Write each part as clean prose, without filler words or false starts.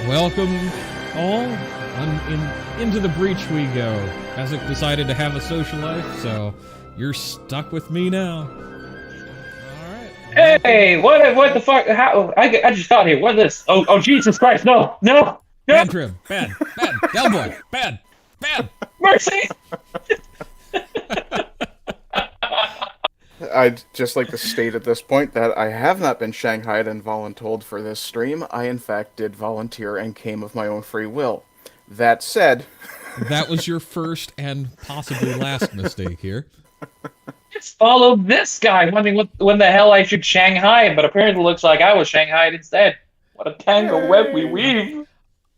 Welcome all into the breach we go. Hasn't decided to have a social life, so you're stuck with me now. Alright. Hey, what the fuck? How I just got here. What is this? Oh Jesus Christ, no. Bad Trym, bad, down boy, bad. Mercy! I'd just like to state at this point that I have not been shanghaied and voluntold for this stream. I, in fact, did volunteer and came of my own free will. That said... That was your first and possibly last mistake here. Just follow this guy, wondering when the hell I should Shanghai, but apparently it looks like I was Shanghaied instead. What a tangled web we weave.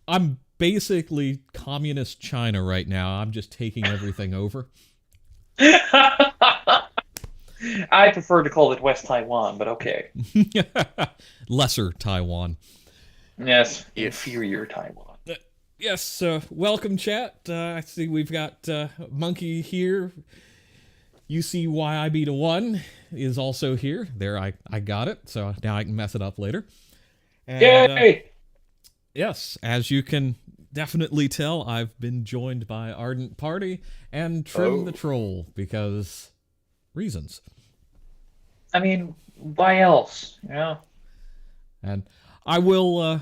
I'm basically communist China right now. I'm just taking everything over. I prefer to call it West Taiwan, but okay. Lesser Taiwan. Yes, inferior Taiwan. Yes, welcome chat. I see we've got Monkey here. UCYIB1 is also here. There, I got it, so now I can mess it up later. And, yay! Yes, as you can definitely tell, I've been joined by Ardent Party and Trym the Troll, because reasons. I mean, why else? Yeah. And I will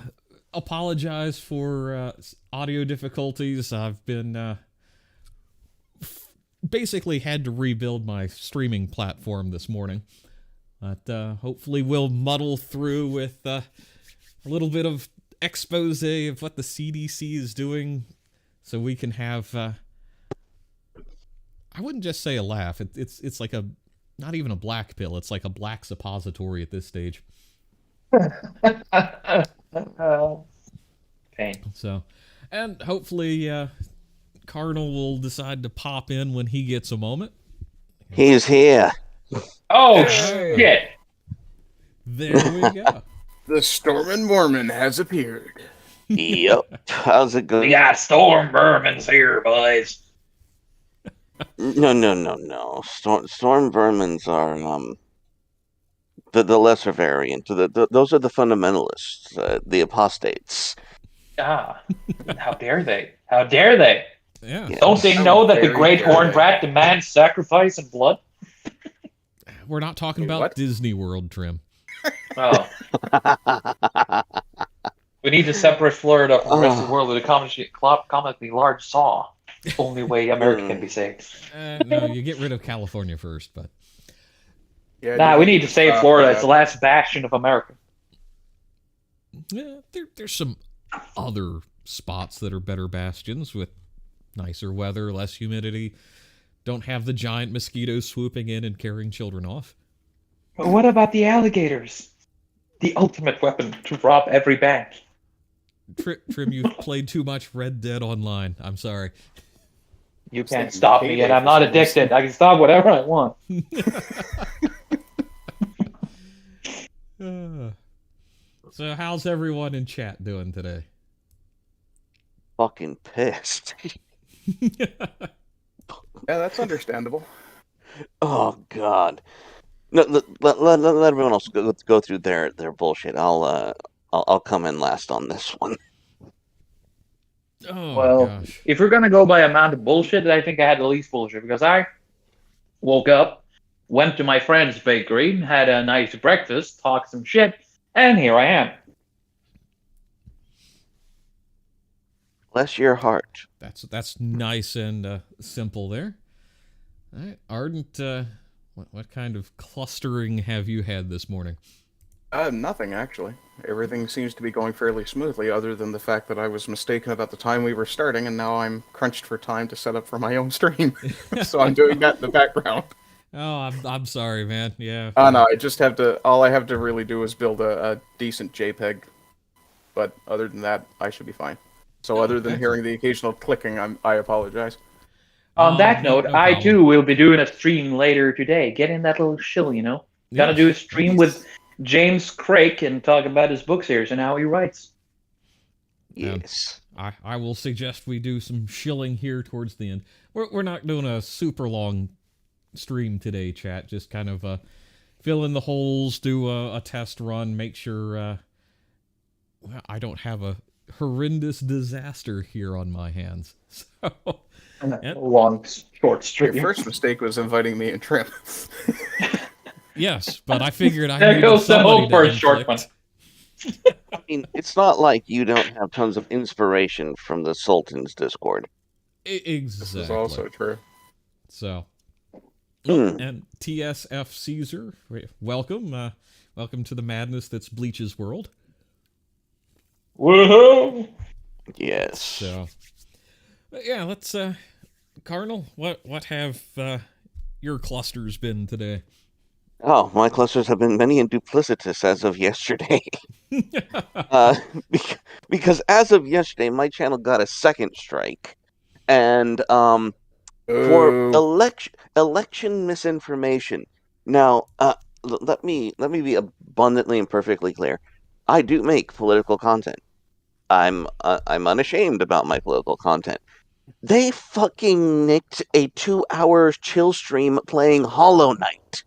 apologize for audio difficulties. I've been basically had to rebuild my streaming platform this morning. But hopefully we'll muddle through with a little bit of expose of what the CDC is doing, so we can have I wouldn't just say a laugh. It's like a not even a black pill. It's like a black suppository at this stage. Pain. So, and hopefully Cardinal will decide to pop in when he gets a moment. He's here. Oh shit! There we go. The Stormin' Mormon has appeared. Yep. How's it going? We got Storm Vermins here, boys. No. Storm vermins are the lesser variant. Those are the fundamentalists, the apostates. Ah, how dare they? How dare they? Yeah. Don't they know that the great horned rat demands sacrifice and blood? We're not talking about what? Disney World, Trym. Oh. We need to separate Florida from the rest of the world with a comically large saw. Only way America can be saved. No, you get rid of California first, but... Yeah, we need to save Florida. It's the last bastion of America. Yeah, there's some other spots that are better bastions with nicer weather, less humidity. Don't have the giant mosquitoes swooping in and carrying children off. But what about the alligators? The ultimate weapon to rob every bank. Trym, you've played too much Red Dead Online. I'm sorry. You It's can't like stop me, payday and I'm for not some reason. addicted. I can stop whatever I want. So how's everyone in chat doing today? Fucking pissed. Yeah, that's understandable. Oh God. No, let everyone else go through their bullshit. I'll come in last on this one. Oh Well, gosh. if we're gonna go by amount of bullshit, I think I had the least bullshit because I woke up, went to my friend's bakery, had a nice breakfast, talked some shit, and here I am. Bless your heart. That's nice and simple there. All right, Ardent. What kind of clustering have you had this morning? Nothing, actually. Everything seems to be going fairly smoothly, other than the fact that I was mistaken about the time we were starting, and now I'm crunched for time to set up for my own stream. So I'm doing that in the background. Oh, I'm sorry, man. Yeah. No, I just have to. All I have to really do is build a decent JPEG. But other than that, I should be fine. So other than hearing the occasional clicking, I apologize. On that no note, I problem. too will be doing a stream later today. Get in that little shill, Gonna Yes. do a stream with James Craik and talk about his book series and how he writes. Yes. I will suggest we do some shilling here towards the end. We're not doing a super long stream today, chat. Just kind of fill in the holes, do a test run, make sure I don't have a horrendous disaster here on my hands. So Yep. Long, short Your stream. first mistake was inviting me and Trym. yes, but I figured I There needed goes the somebody hope to for a short inflict. I mean, it's not like you don't have tons of inspiration from the Sultan's Discord. Exactly. This is also true. So, Hmm. and TSF Caesar, welcome. Welcome to the madness that's Bleach's world. Woohoo! Yes. So, but yeah, let's, Cardinal, what have your clusters been today? Oh, my clusters have been many and duplicitous as of yesterday. uh, because as of yesterday, my channel got a second strike, and for Ooh. election misinformation. Now, let me be abundantly and perfectly clear. I do make political content. I'm unashamed about my political content. They fucking nicked a 2-hour chill stream playing Hollow Knight.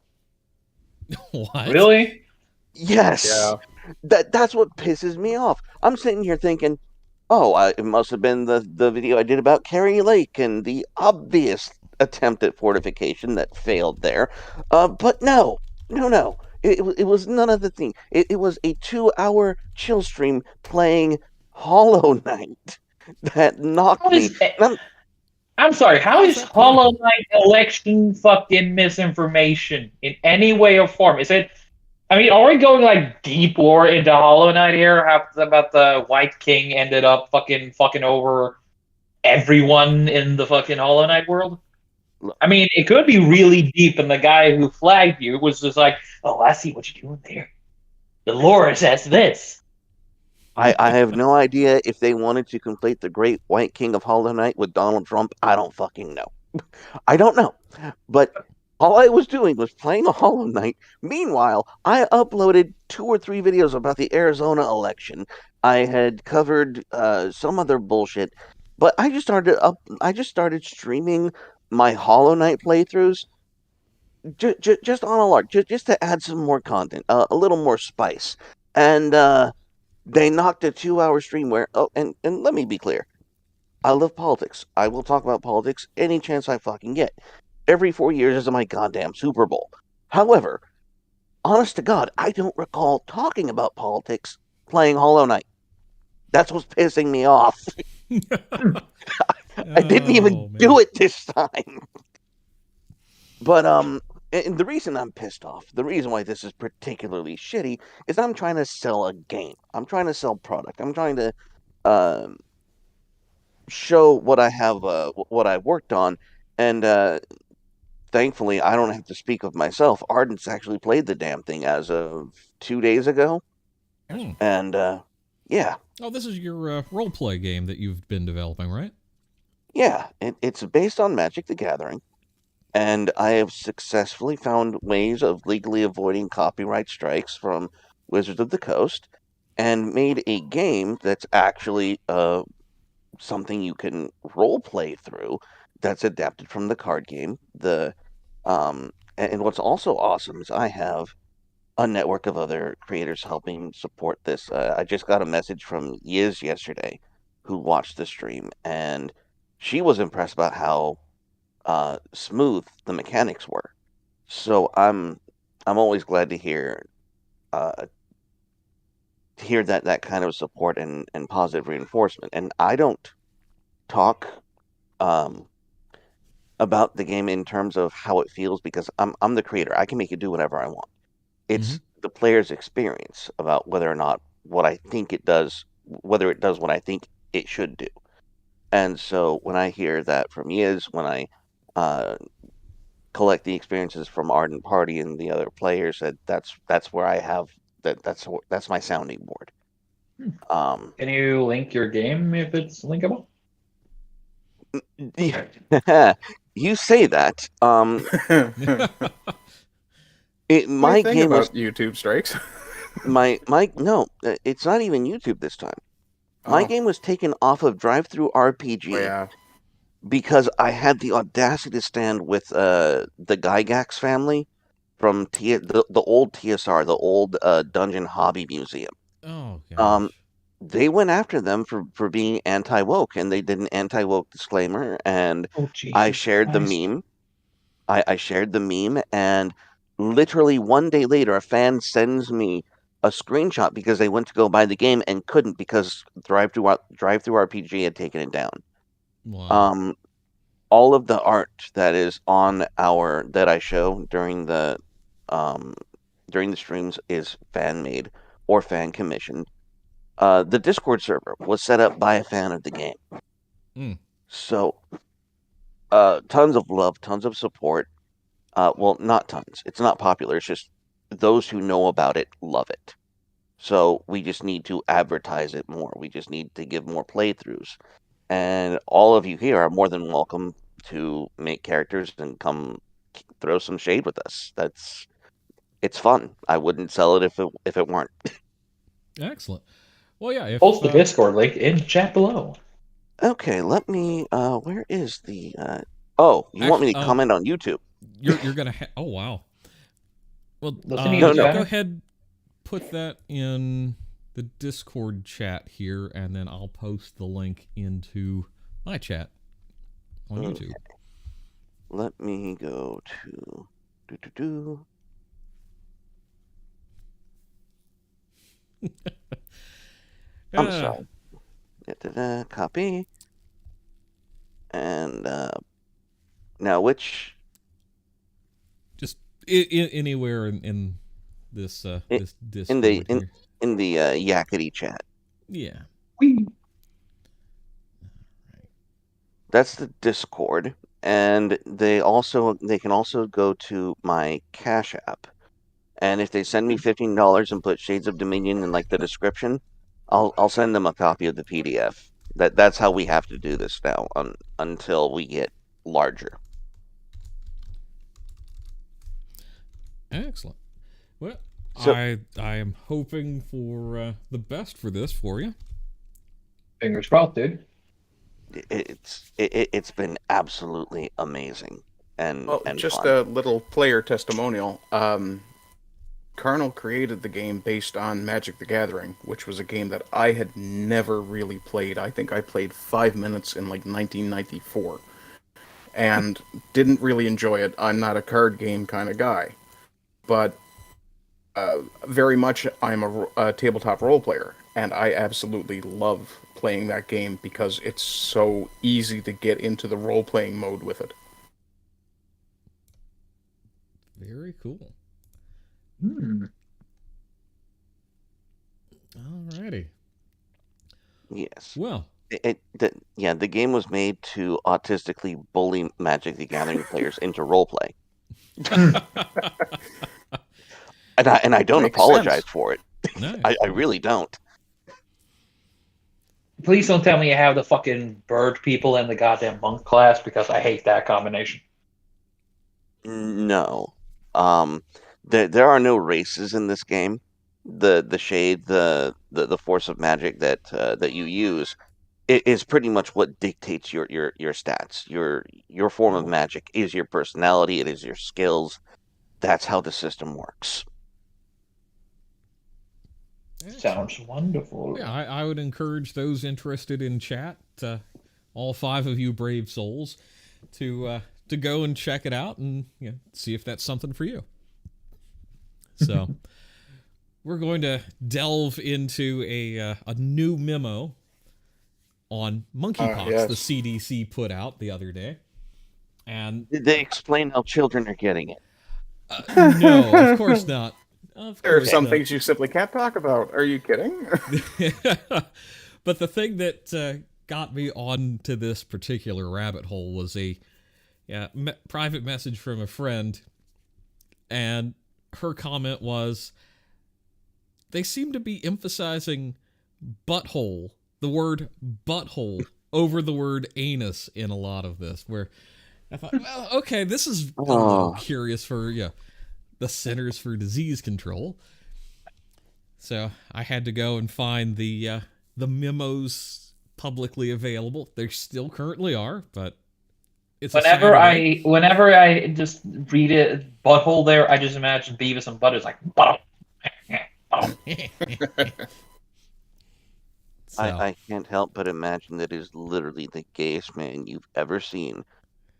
What? Really? Yes. Yeah. That's what pisses me off. I'm sitting here thinking, oh, it must have been the video I did about Carrie Lake and the obvious attempt at fortification that failed there. But no. It was none of the thing. It was a 2-hour chill stream playing Hollow Knight that knocked How me. is, And I'm sorry, how How is is that Hollow Knight election fucking misinformation in any way or form? Is it? I mean, are we going like deep lore into Hollow Knight here? How about the White King ended up fucking over everyone in the fucking Hollow Knight world? I mean, it could be really deep, and the guy who flagged you was just like, "Oh, I see what you're doing there. The lore says this." I have no idea if they wanted to complete the Great White King of Hollow Knight with Donald Trump. I don't fucking know. I don't know. But all I was doing was playing a Hollow Knight. Meanwhile, I uploaded 2 or 3 videos about the Arizona election. I had covered some other bullshit, but I just started streaming my Hollow Knight playthroughs just on a lark, just to add some more content, a little more spice. And they knocked a 2-hour stream where, and let me be clear. I love politics. I will talk about politics any chance I fucking get. Every 4 years is my goddamn Super Bowl. However, honest to God, I don't recall talking about politics playing Hollow Knight. That's what's pissing me off. I didn't even do it this time. But and the reason I'm pissed off, the reason why this is particularly shitty, is I'm trying to sell a game. I'm trying to sell product. I'm trying to show what I have, what I've worked on, and thankfully I don't have to speak of myself. Arden's actually played the damn thing as of 2 days ago, Hmm. and yeah, Oh, this is your role-play game that you've been developing, right? yeah, it's based on Magic the Gathering, and I have successfully found ways of legally avoiding copyright strikes from Wizards of the Coast, and made a game that's actually something you can role play through that's adapted from the card game. And what's also awesome is I have a network of other creators helping support this. I just got a message from Yiz yesterday, who watched the stream, and she was impressed about how smooth the mechanics were. So I'm always glad to uh, hear that kind of support and positive reinforcement. And I don't talk um, about the game in terms of how it feels because I'm the creator. I can make it do whatever I want. Mm-hmm. It's the player's experience about whether or not what I think it does, whether it does what I think it should do. And so when I hear that from Yiz, when I uh, collect the experiences from Arden Party and the other players, that's where I have that's my sounding board. Hmm. Um, Can you link your game if it's linkable? you say that. What do you My think game was about YouTube strikes? my no, it's not even YouTube this time. My Oh, game was taken off of Drive Through RPG yeah. because I had the audacity to stand with the Gygax family from the old TSR, the old Dungeon Hobby Museum. Oh Um, gosh. they went after them for being anti woke, and they did an anti woke disclaimer, and Oh I Jesus shared the Christ! meme. I shared the meme, and literally one day later, a fan sends me a screenshot because they went to go buy the game and couldn't because Drive Through RPG had taken it down. Wow. Um, all of the art that is on our that I show um, during the streams is fan made or fan commissioned. The Discord server was set up by a fan of the game, Mm. so tons of love, tons of support. Well, not tons. It's not popular. It's just those who know about it love it. So we just need to advertise it more. We just need to give more playthroughs. And all of you here are more than welcome to make characters and come throw some shade with us. It's fun. I wouldn't sell it if it weren't. Excellent. Well, yeah. If Post the Discord link in chat below. Okay, let me where is the oh, you want actually, me to comment on YouTube? you're gonna. Oh wow. Well, Doesn't he No, use no. yeah. Go banner? ahead. Put that in the Discord chat here, and then I'll post the link into my chat on Okay. YouTube. Let me go to do. I'm sorry. Copy. And now which Just anywhere in this i- this in the Discord here. in the Yakety chat. Yeah. Whee! That's the Discord, and they can also go to my Cash App. And if they send me $15 and put Shades of Dominion in like the description, I'll send them a copy of the PDF. That's how we have to do this now until we get larger. Excellent. Well, So I am hoping for the best for this for you. Fingers crossed, dude. it's been absolutely amazing Well, and just fun. a little player testimonial. Carnal created the game based on Magic the Gathering, which was a game that I had never really played. I think I played 5 minutes in like 1994 and didn't really enjoy it. I'm not a card game kind of guy. But very much I'm a tabletop role player, and I absolutely love playing that game because it's so easy to get into the role playing mode with it. Very cool. Hmm. Alrighty. Yes. Well, The game was made to autistically bully Magic the Gathering players into roleplay, and I don't Makes apologize sense. for it. Nice. I really don't. Please don't tell me you have the fucking bird people in the goddamn monk class, because I hate that combination. No, there are no races in this game. The shade, the force of magic that you use is pretty much what dictates your stats. Your form of magic is your personality. It is your skills. That's how the system works. Sounds wonderful. Yeah, I would encourage those interested in chat, all 5 of you brave souls, to go and check it out and see if that's something for you. So we're going to delve into a new memo on monkeypox Yes. the CDC put out the other day. And Did they explain how children are getting it? no, of course not. There are some things you simply can't talk about. Are you kidding? But the thing that got me onto this particular rabbit hole was a private message from a friend, and her comment was, they seem to be emphasizing butthole, the word butthole, over the word anus in a lot of this, where I thought, well, okay, this is a little curious for the Centers for Disease Control. So I had to go and find the memos publicly available. They still currently are, but it's Whenever I just read it, butthole there, I just imagine Beavis and Butthead like butthole. So, I can't help but imagine that is literally the gayest man you've ever seen,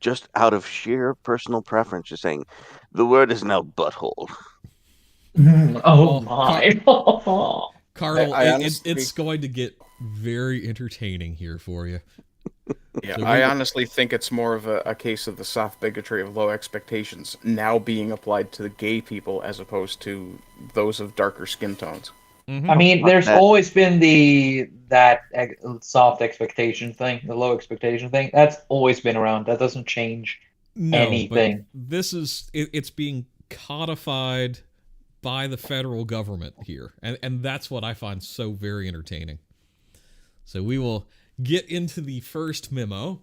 just out of sheer personal preference, just saying, the word is now butthole. Oh my. Carl, I honestly- it's going to get very entertaining here for you. Yeah, So I honestly think it's more of a case of the soft bigotry of low expectations now being applied to the gay people as opposed to those of darker skin tones. I mean, there's always been that soft expectation thing, the low expectation thing. That's always been around. That doesn't change anything. But this is it's being codified by the federal government here, and that's what I find so very entertaining. So we will get into the first memo.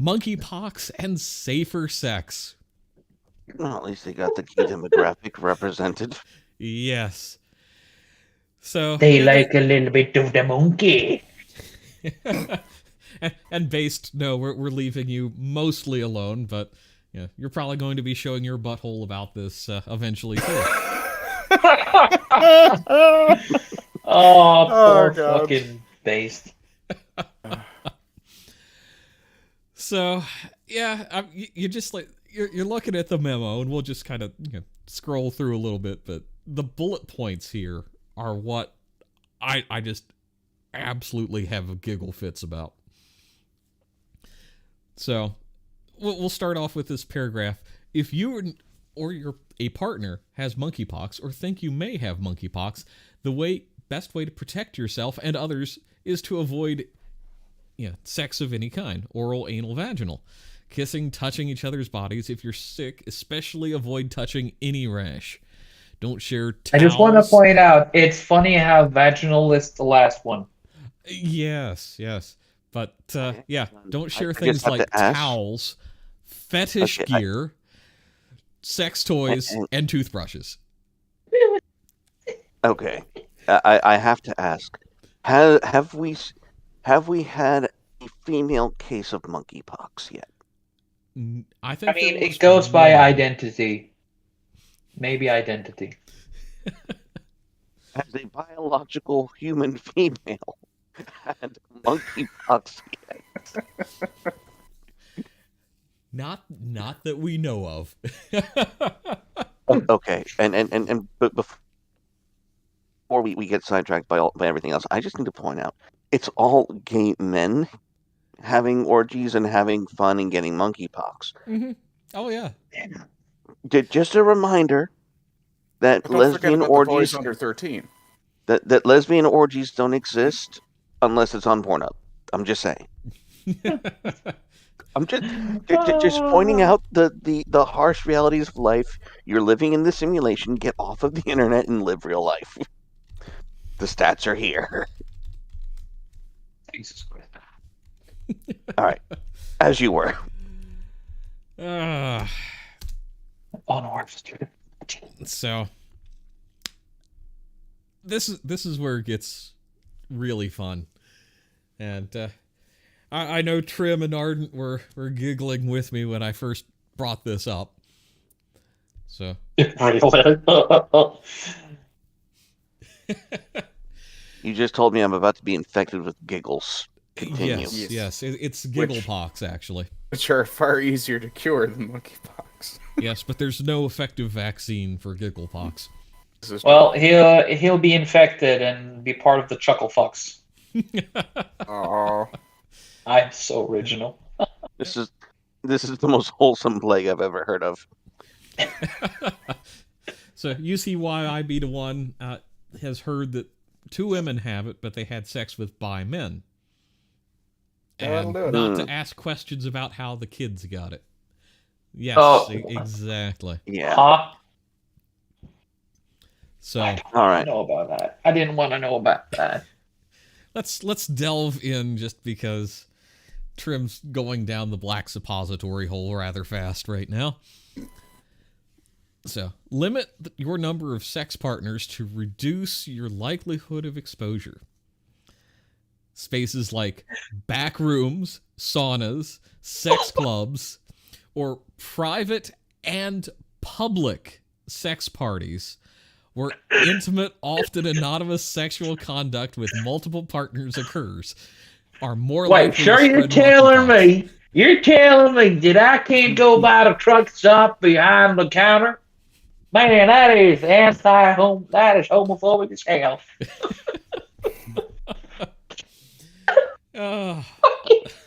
Monkeypox and safer sex. Well, at least they got the key demographic represented. Yes. So They like a little bit of the monkey. and based, no, we're leaving you mostly alone, but you're probably going to be showing your butthole about this eventually too. Poor God. fucking based. So you just like you're looking at the memo, and we'll just kind of scroll through a little bit, but the bullet points here are what I just absolutely have giggle fits about. So we'll start off with this paragraph. If you or a partner has monkeypox or think you may have monkeypox, the best way to protect yourself and others is to avoid sex of any kind, oral, anal, vaginal. Kissing, touching each other's bodies. If you're sick, especially avoid touching any rash. Don't share towels. I just want to point out, it's funny how vaginal is the last one. Yes. But, don't share I things just have like to ask. towels, fetish gear, sex toys, and toothbrushes. Okay, I have to ask, have we had a female case of monkeypox yet? I think it goes by identity. Maybe identity. Has a biological human female had monkeypox yet? Not that we know of. Okay, but before we get sidetracked by everything else, I just need to point out, it's all gay men having orgies and having fun and getting monkeypox. Mm-hmm. Oh yeah. Just a reminder that But don't forget lesbian about the boys orgies under 13. that lesbian orgies don't exist unless it's on Pornhub. I'm just saying. I'm just pointing out the harsh realities of life. You're living in the simulation. Get off of the internet and live real life. The stats are here. Jesus Christ. All right, as you were. Onward, student. So this is where it gets really fun, and I know Trym and Ardent were giggling with me when I first brought this up. So You just told me I'm about to be infected with giggles. Continue. Yes, it's giggle pox actually. Which are far easier to cure than monkeypox. Yes, but there's no effective vaccine for giggle pox. Well, he'll be infected and be part of the chuckle fox. Oh, I'm so original. This is the most wholesome plague I've ever heard of. So UCYIB1 has heard that 2 women have it, but they had sex with bi men. And not to ask questions about how the kids got it. Yes, exactly. Yeah. Huh? So, all I right. know about that. I didn't want to know about that. let's delve in just because Trym's going down the black suppository hole rather fast right now. So, limit your number of sex partners to reduce your likelihood of exposure. Spaces like back rooms, saunas, sex clubs, or private and public sex parties where intimate, often anonymous sexual conduct with multiple partners occurs are more likely to spread monkeypox. You're telling me that I can't go buy the truck stop behind the counter? Man, that is homophobic as hell.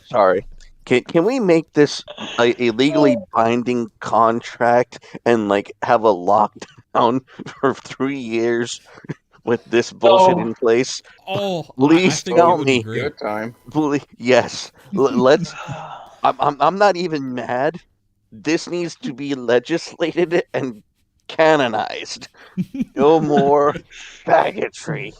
Sorry. Can we make this a legally binding contract and like have a lockdown for 3 years with this bullshit in place? Please tell me. good time. Please, yes. Let's. I'm not even mad. This needs to be legislated and canonized. No more faggotry.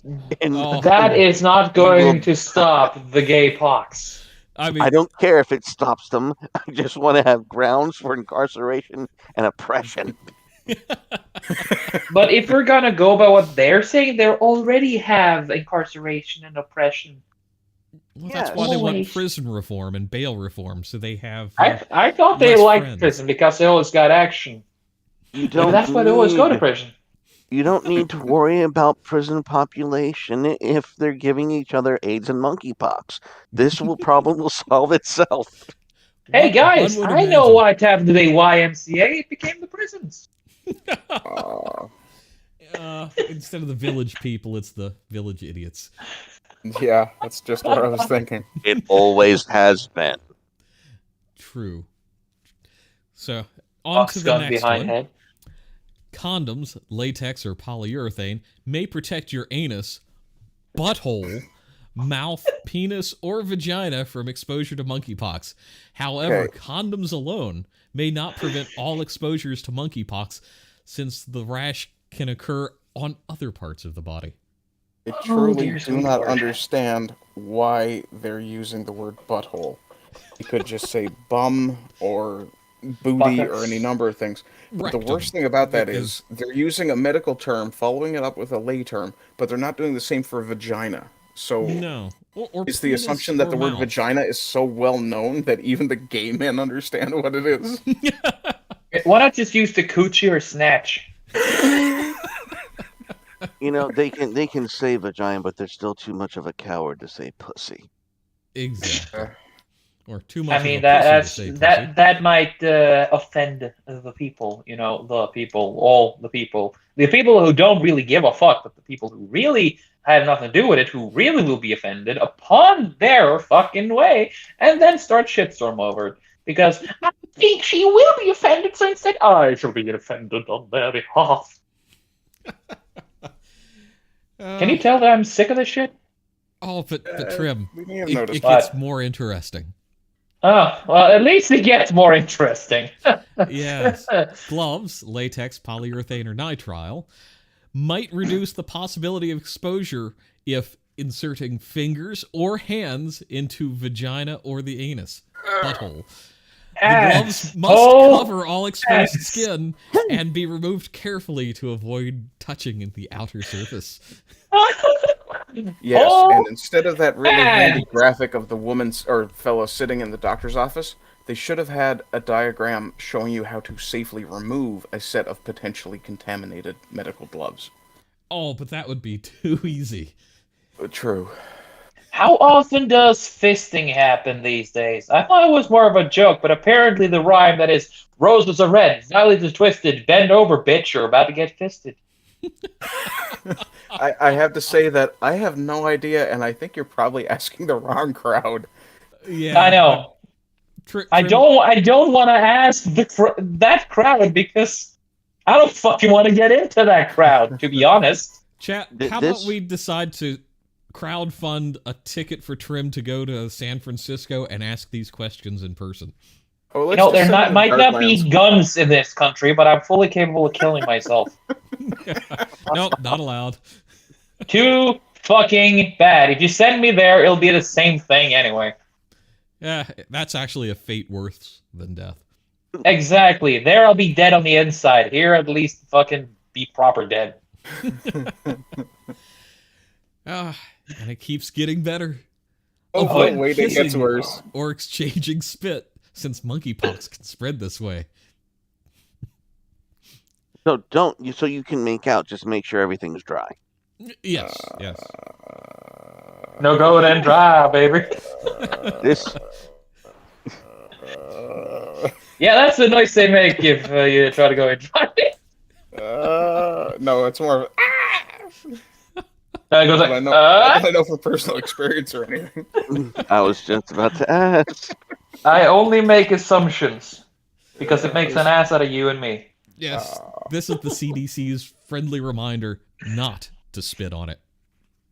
That is not going to stop the gay pox. I don't care if it stops them. I just want to have grounds for incarceration and oppression. But if we're gonna go by what they're saying, they already have incarceration and oppression. Well, that's why they want prison reform and bail reform, so they have. I thought they liked prison because they always got action. That's why they always go to prison. You don't need to worry about prison population if they're giving each other AIDS and monkeypox. This problem will solve itself. Hey guys, I know what happened to the YMCA. It became the prisons. Instead of the village people, it's the village idiots. Yeah, that's just what I was thinking. It always has been. True. So, on to the next one. Head. Condoms, latex or polyurethane, may protect your anus, butthole, mouth, penis, or vagina from exposure to monkeypox. However, condoms alone may not prevent all exposures to monkeypox, since the rash can occur on other parts of the body. I truly do not understand why they're using the word butthole. You could just say bum or booty or any number of things. But the worst thing about that is they're using a medical term, following it up with a lay term, but they're not doing the same for vagina. So no. Or is the assumption that the word vagina is so well known that even the gay men understand what it is? Why not just use the coochie or snatch? You know, they can say vagina, but they're still too much of a coward to say pussy. Exactly. Or too much. I mean, that might offend the people. You know, all the people who don't really give a fuck, but the people who really have nothing to do with it, who really will be offended upon their fucking way, and then start shitstorm over it. Because I think she will be offended, so instead I shall be offended on their behalf. Can you tell that I'm sick of this shit? Oh, but Trym, We may have it noticed. gets more interesting. Oh, well, at least it gets more interesting. Yes. Gloves, latex, polyurethane, or nitrile might reduce the possibility of exposure if inserting fingers or hands into vagina or the anus, butthole. The gloves must cover all exposed skin and be removed carefully to avoid touching the outer surface. Yes, and instead of that really handy graphic of the woman's or fellow sitting in the doctor's office, they should have had a diagram showing you how to safely remove a set of potentially contaminated medical gloves. Oh, but that would be too easy. True. How often does fisting happen these days? I thought it was more of a joke, but apparently the rhyme that is roses are red, violets are twisted, bend over, bitch, you're about to get fisted. I have to say that I have no idea, and I think you're probably asking the wrong crowd. Yeah, I know. I don't want to ask that crowd because I don't fucking want to get into that crowd, to be honest. Chat, how about we decide to crowdfund a ticket for Trym to go to San Francisco and ask these questions in person? Oh, there might not be guns in this country, but I'm fully capable of killing myself. Nope, not allowed. Too fucking bad. If you send me there, it'll be the same thing anyway. Yeah, that's actually a fate worse than death. Exactly. There I'll be dead on the inside. Here, at least fucking be proper dead. And it keeps getting better. Oh, wait, it gets worse. Or exchanging spit, since monkeypox can spread this way. So so you can make out, just make sure everything's dry. Yes. No going and dry, baby. Yeah, that's the noise they make if you try to go and dry. No, it's more of it goes like, I know from personal experience or anything. I was just about to ask. I only make assumptions because it makes an ass out of you and me. Yes, this is the CDC's friendly reminder not to spit on it.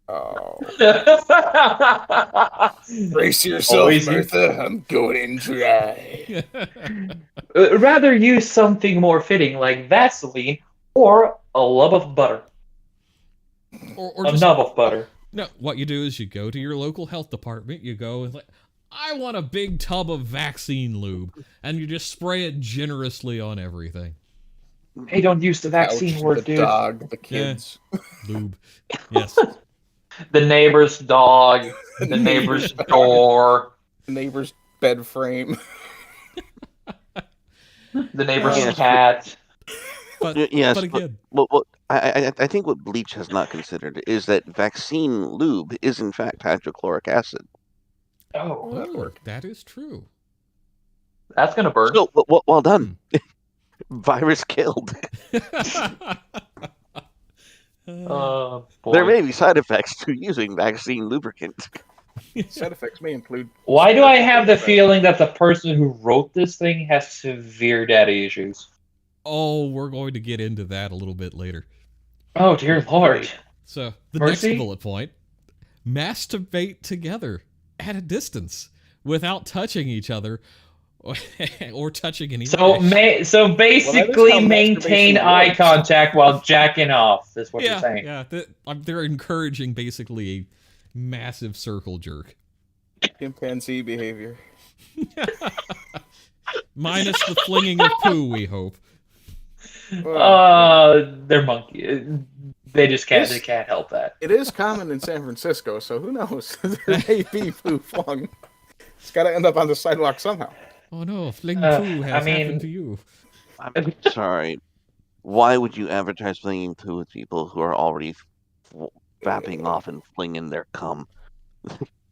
Oh. Brace yourself, Martha. I'm going in dry. Rather use something more fitting like Vaseline or a lump of butter. Or a nub of butter. No, what you do is you go to your local health department, you go and I want a big tub of vaccine lube, and you just spray it generously on everything. Hey, don't use the vaccine word, the dude. Dog, the kids. Yeah. Lube. Yes. The neighbor's dog, the neighbor's door. The neighbor's bed frame. The neighbor's cat. But again... I think what Bleach has not considered is that vaccine lube is in fact hydrochloric acid. Oh, that is true. That's gonna burn. So, well done. Virus killed. Boy. There may be side effects to using vaccine lubricant. Side effects may include... Why do I have the feeling that the person who wrote this thing has severe daddy issues? Oh, we're going to get into that a little bit later. Oh, dear Lord. So, the Mercy? next bullet point. Masturbate together at a distance without touching each other or touching anyone. So basically maintain eye contact while jacking off, is what you're saying. Yeah, they're encouraging basically a massive circle jerk. Chimpanzee behavior. Minus the flinging of poo, we hope. They're monkey. They just can't. They can't help that. It is common in San Francisco, so who knows? There may be poo flung. It's got to end up on the sidewalk somehow. Oh no, fling poo has happened to you. I'm sorry. Why would you advertise flinging poo with people who are already fapping off and flinging their cum?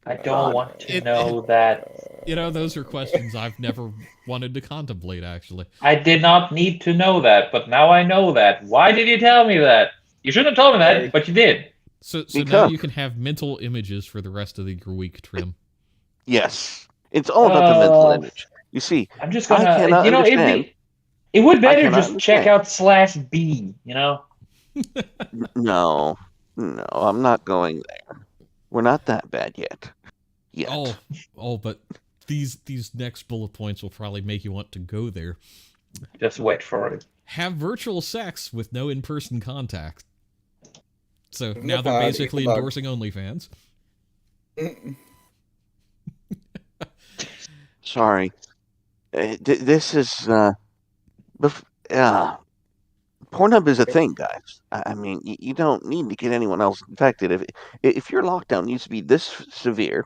I don't want to know that. You know, those are questions I've never wanted to contemplate, actually. I did not need to know that, but now I know that. Why did you tell me that? You shouldn't have told me that, but you did. So now you can have mental images for the rest of your week, Trym. Yes. It's all about the mental image. You see, I'm just gonna, it would better just check out /B, you know? No, I'm not going there. We're not that bad yet. But these next bullet points will probably make you want to go there. Just wait for it. Have virtual sex with no in-person contact. So now they're basically endorsing OnlyFans. Sorry. This is... Pornhub is a thing, guys. I mean, you don't need to get anyone else infected. If your lockdown needs to be this severe,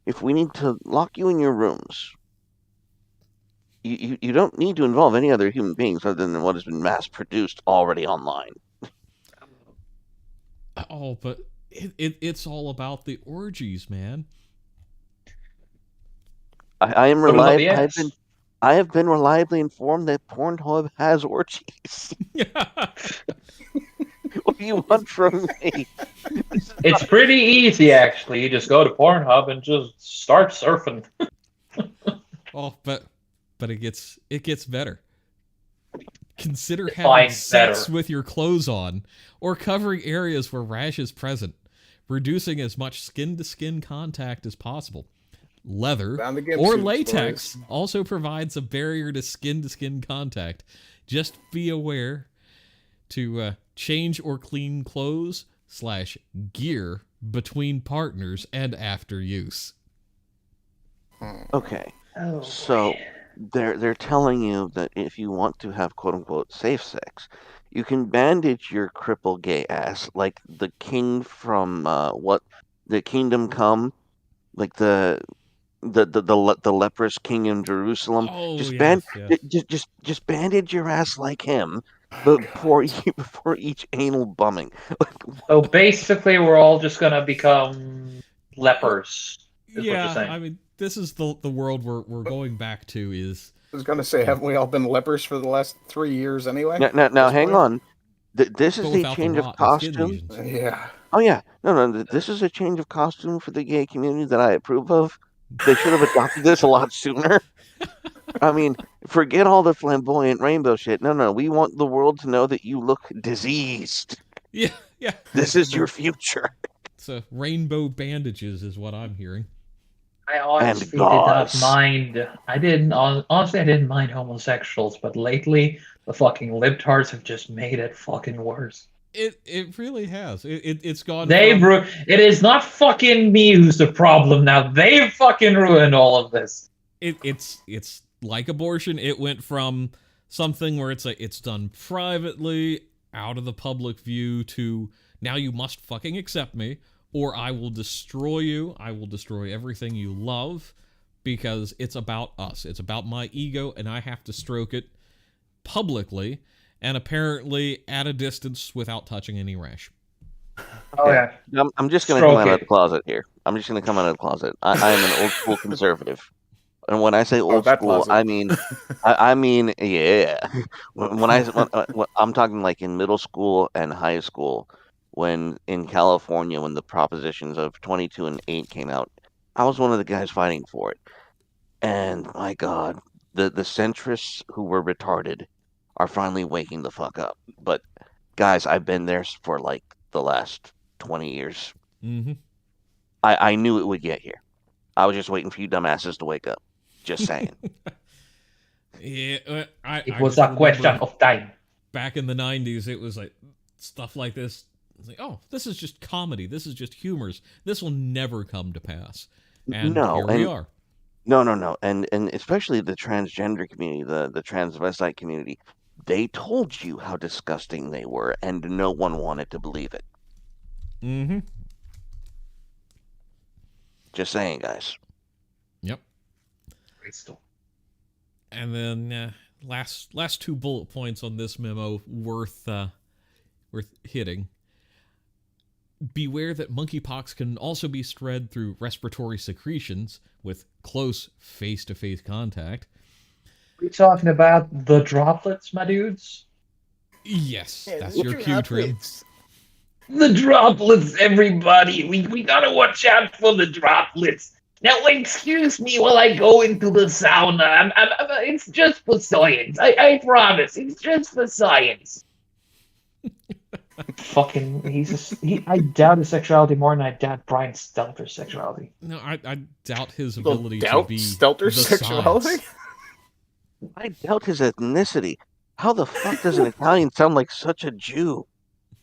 if we need to lock you in your rooms, you don't need to involve any other human beings other than what has been mass-produced already online. Oh, but it's all about the orgies, man. I have been reliably informed that Pornhub has orgies. What do you want from me? It's pretty easy, actually. You just go to Pornhub and just start surfing. But it gets better. Consider having sex with your clothes on, or covering areas where rash is present, reducing as much skin-to-skin contact as possible. Leather or latex also provides a barrier to skin contact. Just be aware to change or clean clothes / gear between partners and after use. Okay, so they're telling you that if you want to have quote unquote safe sex, you can bandage your crippled gay ass like the king from the Kingdom Come, like the leprous king in Jerusalem. Just bandage your ass like him before each anal bumming. So basically, we're all just gonna become lepers. Is what you're saying. I mean, this is the world we're going back to. I was gonna say, haven't we all been lepers for the last 3 years anyway? Now hang on. This is a change of costume. Yeah. Oh yeah, no. This is a change of costume for the gay community that I approve of. They should have adopted this a lot sooner. I mean, forget all the flamboyant rainbow shit. No. We want the world to know that you look diseased. Yeah. This is your future. So rainbow bandages is what I'm hearing. I honestly did not mind. I didn't mind homosexuals, but lately the fucking libtards have just made it fucking worse. It really has. It's gone. It is not fucking me who's the problem now. They've fucking ruined all of this. It's like abortion. It went from something where it's done privately, out of the public view, to now you must fucking accept me, or I will destroy you. I will destroy everything you love, because it's about us. It's about my ego, and I have to stroke it publicly, and apparently at a distance without touching any rash. Oh yeah. I'm just going to come out of the closet here. I'm just going to come out of the closet. I am an old school conservative. And when I say old school, I mean, yeah. When I'm talking like in middle school and high school, when in California, when the propositions of 22 and 8 came out, I was one of the guys fighting for it. And my God, the centrists who were retarded are finally waking the fuck up. But guys, I've been there for like the last 20 years. Mm-hmm. I knew it would get here. I was just waiting for you dumbasses to wake up. Just saying. Yeah, it was a question of time. Back in the 90s, it was like stuff like this. It's like, oh, this is just comedy. This is just humors. This will never come to pass. And here we are. No. And especially the transgender community, the transvestite community, they told you how disgusting they were, and no one wanted to believe it. Mm-hmm. Just saying, guys. Yep. And then last two bullet points on this memo worth hitting. Beware that monkeypox can also be spread through respiratory secretions with close face-to-face contact. We talking about the droplets, my dudes? Yes, that's your cue, Trym. The droplets, everybody. We gotta watch out for the droplets. Now, excuse me while I go into the sauna. It's just for science. I promise. It's just for science. Fucking, I doubt his sexuality more than I doubt Brian Stelter's sexuality. No, I doubt his Well, ability to doubt be Stelter's the sexuality? science. I doubt his ethnicity. How the fuck does an Italian sound like such a Jew?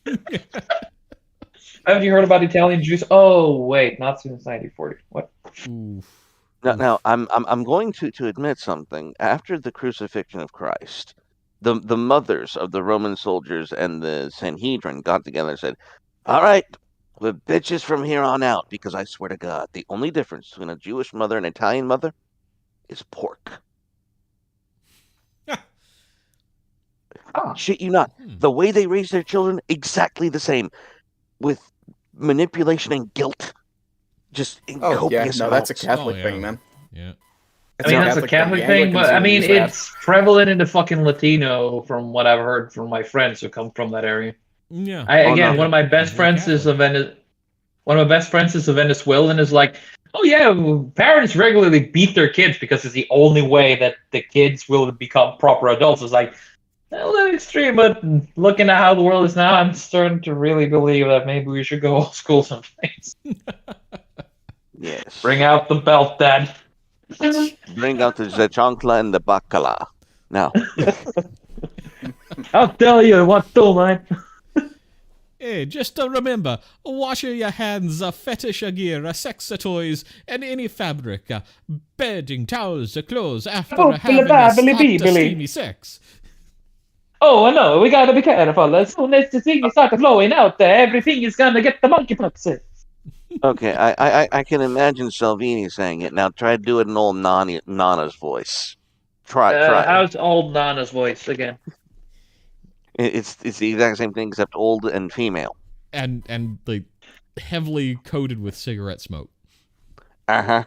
Haven't you heard about Italian Jews? Oh wait, not since 1940. What? Oof. Now, I'm going to admit something. After the crucifixion of Christ, the mothers of the Roman soldiers and the Sanhedrin got together and said, "All right, we're bitches from here on out." Because I swear to God, the only difference between a Jewish mother and an Italian mother is pork. Shit you not. The way they raise their children, exactly the same, with manipulation and guilt. Just in copious that's a amounts. Catholic thing, man. Yeah. I mean, that's a Catholic thing, but I mean, it's prevalent in the fucking Latino, from what I've heard from my friends who come from that area. Yeah. One of my best friends is a Venezuelan, is like, oh yeah, parents regularly beat their kids because it's the only way that the kids will become proper adults. It's like, a little extreme, but looking at how the world is now, I'm starting to really believe that maybe we should go old school sometimes. Yes. Bring out the belt, Dad. Bring out the chancla and the bacala. Now. I'll tell you what, though, man. Hey, just remember, wash your hands, fetish gear, sex toys, and any fabric, bedding, towels, clothes after having steamy sex. Oh, I know. We gotta be careful. As soon as the thing starts flowing out there, everything is gonna get the monkeypox. Okay, I can imagine Salvini saying it. Now try to do it in old Nana's voice. Try. How's old Nana's voice again? It's the exact same thing except old and female. And like heavily coated with cigarette smoke. Uh-huh.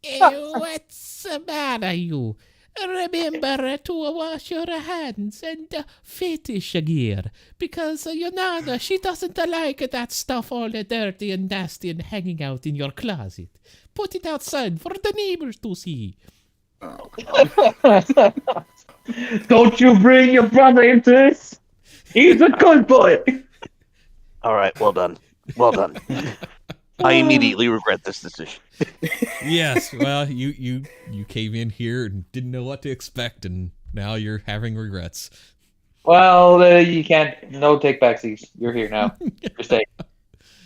Hey, what's the matter, you? Remember to wash your hands and fetish gear, because your Nana, she doesn't like that stuff all dirty and nasty and hanging out in your closet. Put it outside for the neighbors to see. Don't you bring your brother into this? He's a good boy. All right, well done. Well done. I immediately regret this decision. Yes, well, you came in here and didn't know what to expect, and now you're having regrets. Well, you can't. No take backsies. You're here now. You're staying.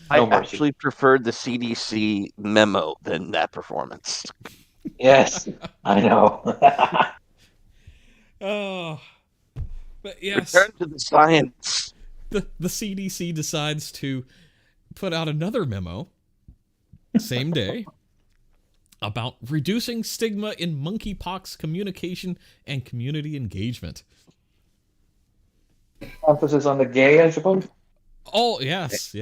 I actually preferred the CDC memo than that performance. Yes, I know. Oh, but yes. Return to the science. The CDC decides to put out another memo, same day, about reducing stigma in monkeypox communication and community engagement. Emphasis on the gay, I suppose. Oh, yes.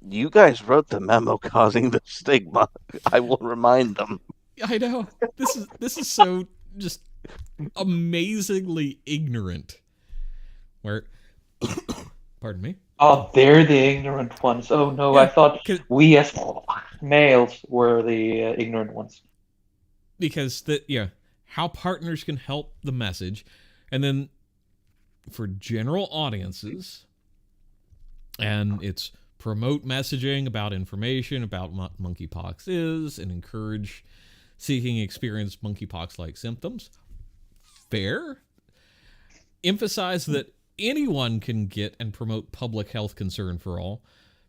You guys wrote the memo causing the stigma. I will remind them. I know. This is so just amazingly ignorant. Where, pardon me. Oh, they're the ignorant ones. Oh no, yeah, I thought we as males were the ignorant ones. Because how partners can help the message, and then for general audiences, and it's promote messaging about information about what monkeypox is and encourage seeking experience monkeypox-like symptoms. Fair. Emphasize that anyone can get and promote public health concern for all,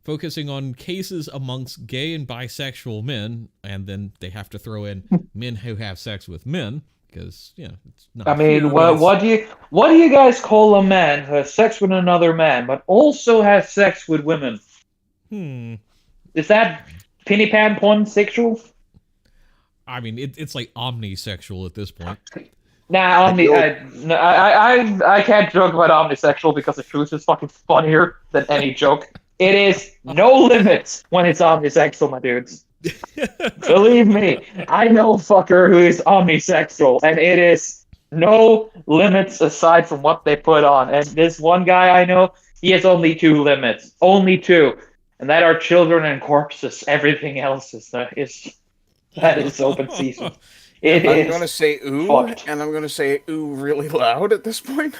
focusing on cases amongst gay and bisexual men, and then they have to throw in men who have sex with men, because it's not. I mean, what do you guys call a man who has sex with another man, but also has sex with women? Is that penny pan pansexual? I mean, it's like omnisexual at this point. Nah, I can't joke about omnisexual because the truth is fucking funnier than any joke. It is no limits when it's omnisexual, my dudes. Believe me, I know a fucker who is omnisexual, and it is no limits aside from what they put on. And this one guy I know, he has only 2 limits. Only 2. And that are children and corpses. Everything else is open season. I'm going to say ooh, and I'm going to say ooh really loud at this point.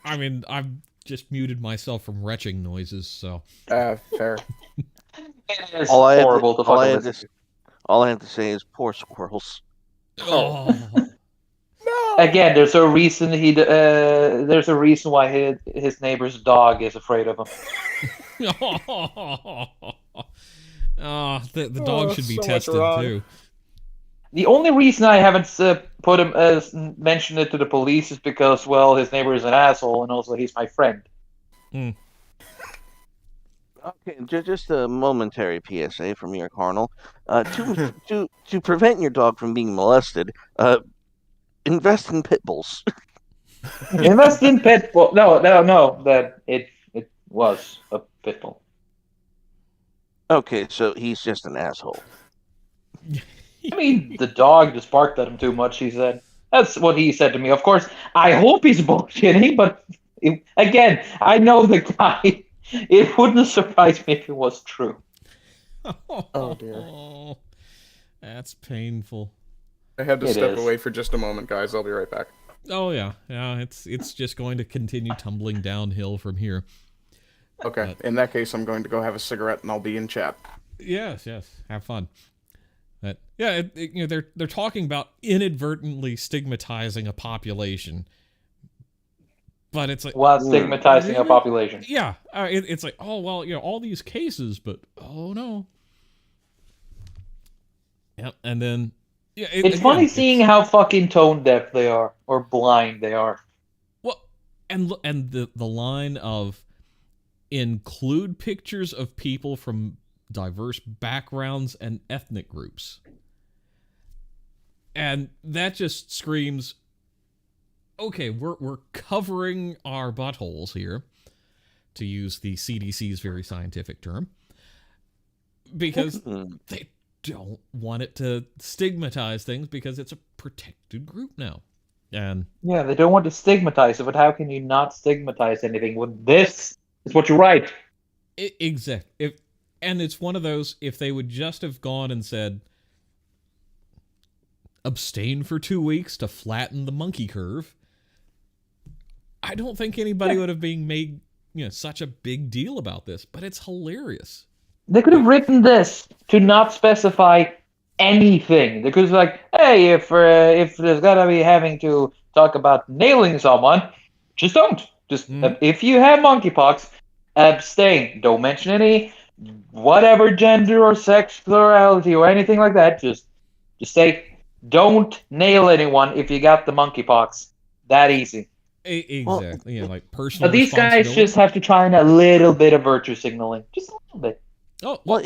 I mean, I've just muted myself from retching noises, so. Fair. It is All I have to- horrible to all I fucking have listen to- All I have to say is poor squirrels. Oh. No. Again, there's a reason there's a reason why his neighbor's dog is afraid of him. The dog should be so much tested wrong. too. The only reason I haven't put him mentioned it to the police is because, well, his neighbor is an asshole, and also he's my friend. Okay, just a momentary PSA from your Carnal. To prevent your dog from being molested, invest in pit bulls. Invest in pit bull. No. That it was a pit bull. Okay, so he's just an asshole. I mean, the dog just barked at him too much. He said that's what he said to me. Of course, I hope he's bullshitting, but again, I know the guy. It wouldn't surprise me if it was true. Oh, dear. That's painful. I had to It step is. away for just a moment, guys. I'll be right back. Oh yeah. It's just going to continue tumbling downhill from here. Okay, in that case, I'm going to go have a cigarette and I'll be in chat. Yes. Have fun. But yeah, they're talking about inadvertently stigmatizing a population, but it's like While stigmatizing a population. yeah, it's like, oh well, all these cases, but oh no. Yep, and then It's funny seeing how fucking tone deaf they are, or blind they are. well, and the line of include pictures of people from diverse backgrounds and ethnic groups. And that just screams, okay, we're covering our buttholes here, to use the CDC's very scientific term, because they don't want it to stigmatize things because it's a protected group now. And Yeah, they don't want to stigmatize it, but how can you not stigmatize anything when this is what you write? exactly. And it's one of those, if they would just have gone and said, abstain for 2 weeks to flatten the monkey curve, I don't think anybody would have been made such a big deal about this, but it's hilarious. They could have written this to not specify anything. They could have like, hey, if there's gotta be having to talk about nailing someone, just don't. Just if you have monkeypox, abstain. Don't mention any whatever gender or sex plurality or anything like that. Just say don't nail anyone if you got the monkeypox. That easy. Exactly. Like personal. But these guys just have to try in a little bit of virtue signaling, just a little bit. Oh Well,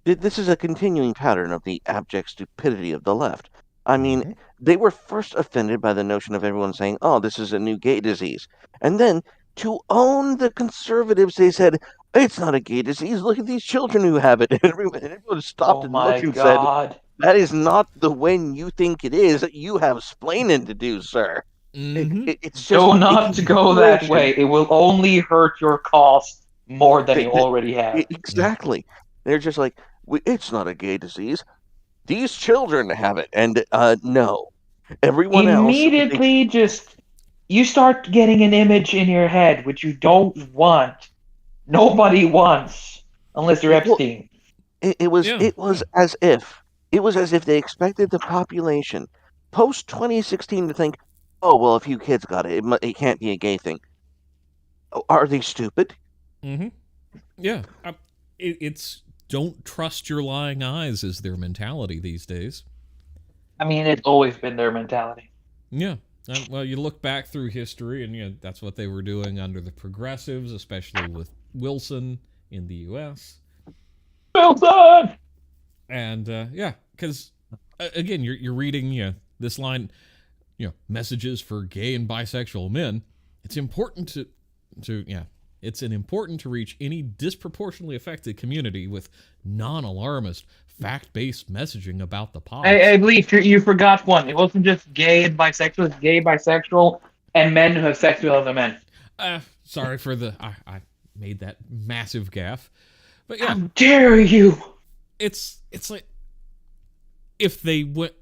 this is a continuing pattern of the abject stupidity of the left. I mean, they were first offended by the notion of everyone saying, "Oh, this is a new gay disease," and then to own the conservatives, they said, "It's not a gay disease. Look at these children who have it." And everyone stopped and looked and said, "That is not the way you think it is. You have splaining to do, sir." It's just not go that way. It will only hurt your cause more than you already have. Exactly. They're just like, it's not a gay disease. These children have it, and no. Everyone immediately else, you start getting an image in your head which you don't want. Nobody wants, unless you're Epstein. It was as if they expected the population post 2016 to think, oh well, if you kids got it, it can't be a gay thing. Are they stupid? Yeah, it's don't trust your lying eyes is their mentality these days. I mean, it's always been their mentality. Yeah. Well, you look back through history, and that's what they were doing under the progressives, especially with Wilson in the U.S. Wilson! And, because, again, you're reading this line, messages for gay and bisexual men. It's important it's important to reach any disproportionately affected community with non-alarmist, fact-based messaging about the pox. Hey, Bleach, you forgot one. It wasn't just gay and bisexual. It's gay, bisexual, and men who have sex with other men. Sorry for I made that massive gaffe. But yeah. How dare you? It's like, if they went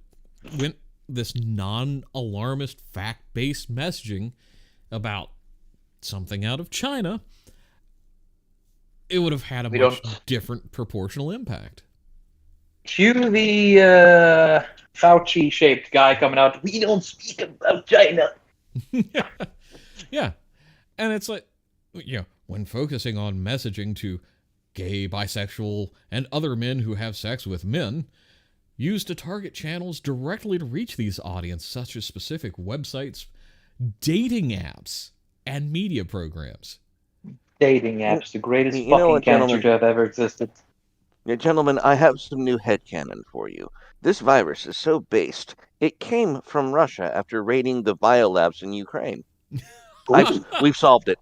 this non-alarmist, fact-based messaging about something out of China, it would have had a We much don't- different proportional impact. Cue the Fauci-shaped guy coming out. We don't speak about China. Yeah. And it's like, you know, when focusing on messaging to gay, bisexual, and other men who have sex with men, use to target channels directly to reach these audiences, such as specific websites, dating apps, and media programs. Dating apps, the greatest You know fucking what, cancer gentlemen? to have ever existed. Yeah, gentlemen, I have some new headcanon for you. This virus is so based, it came from Russia after raiding the biolabs in Ukraine. We've solved it.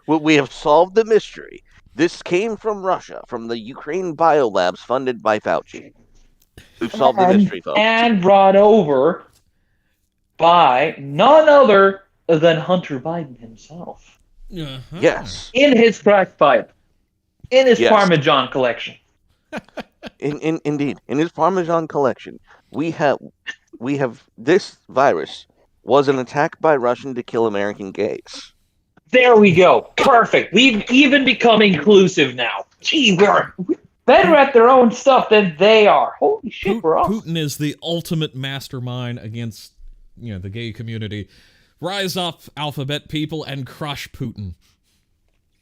We have solved the mystery. This came from Russia, from the Ukraine biolabs funded by Fauci. We've solved the mystery, folks. And brought over by none other than Hunter Biden himself. Uh-huh. Yes. In his crack pipe. In his Yes. Parmesan collection. Indeed. In his Parmesan collection, we have this virus was an attack by Russian to kill American gays. There we go. Perfect. We've even become inclusive now. Gee, we're better at their own stuff than they are. Holy shit, we're awesome. Putin is the ultimate mastermind against, you know, the gay community. Rise up, alphabet people, and crush Putin.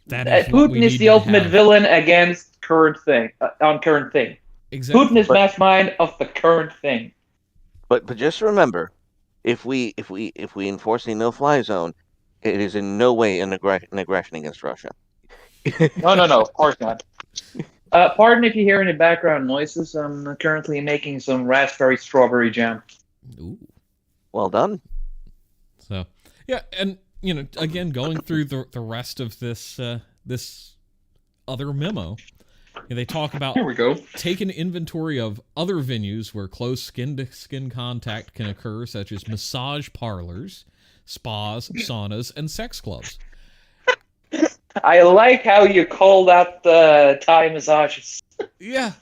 That is what we Putin is need the to ultimate have. villain against current thing. On current thing. Exactly. Putin is mastermind of the current thing. But just remember, if we enforce a no-fly zone, it is in no way an aggression against Russia. No, of course not. Pardon if you hear any background noises. I'm currently making some raspberry strawberry jam. Ooh. Well done. So, yeah, and, you know, again, going through the rest of this this other memo, they talk about Here we go. take an inventory of other venues where close skin-to-skin contact can occur, such as massage parlors, spas, saunas, and sex clubs. I like how you called out the Thai massages. Yeah.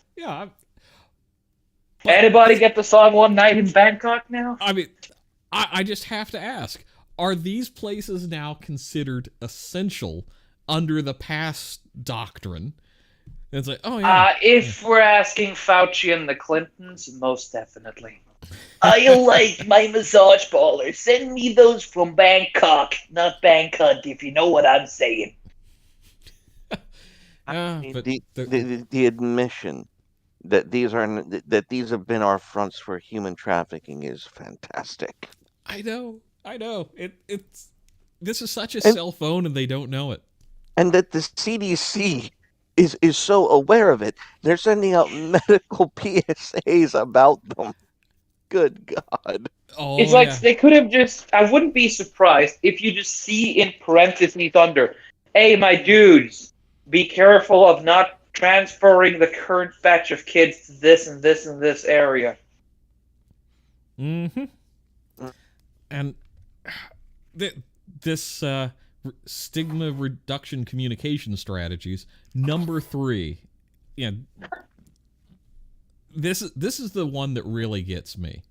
Anybody get the song One Night in Bangkok now? I mean, I just have to ask, are these places now considered essential under the past doctrine? And it's like, oh, yeah. If we're asking Fauci and the Clintons, most definitely. I like my massage parlor. Send me those from Bangkok, not Bangkok, if you know what I'm saying. But The admission that these have been our fronts for human trafficking is fantastic. I know. This is such a cell phone and they don't know it. And that the CDC is so aware of it, they're sending out medical PSAs about them. Good God. Oh, It's like yeah. they could have just. I wouldn't be surprised if you just see in parentheses under, hey, my dudes, be careful of not transferring the current batch of kids to this and this and this area. Mm-hmm. And this stigma reduction communication strategies, number 3. Yeah. This is the one that really gets me.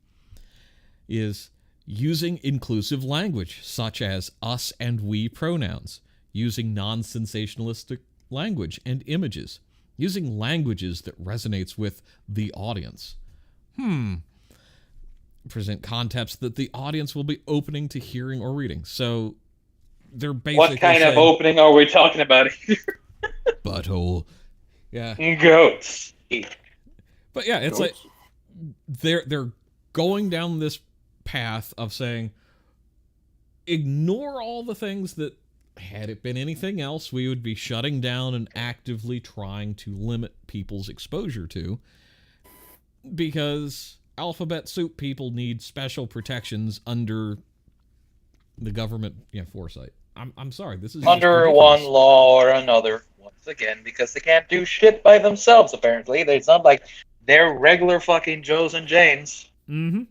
Is using inclusive language, such as us and we pronouns, using non-sensationalistic language and images, using languages that resonates with the audience. Present concepts that the audience will be opening to hearing or reading. So they're basically What kind of saying, opening are we talking about here? butthole. Yeah. Goats. But yeah, it's like they're going down this path of saying, ignore all the things that, had it been anything else, we would be shutting down and actively trying to limit people's exposure to, because alphabet soup people need special protections under the government foresight. I'm sorry, this is Under just one ridiculous. law or another, once again, because they can't do shit by themselves, apparently. It's not like they're regular fucking Joes and Janes. Mm-hmm.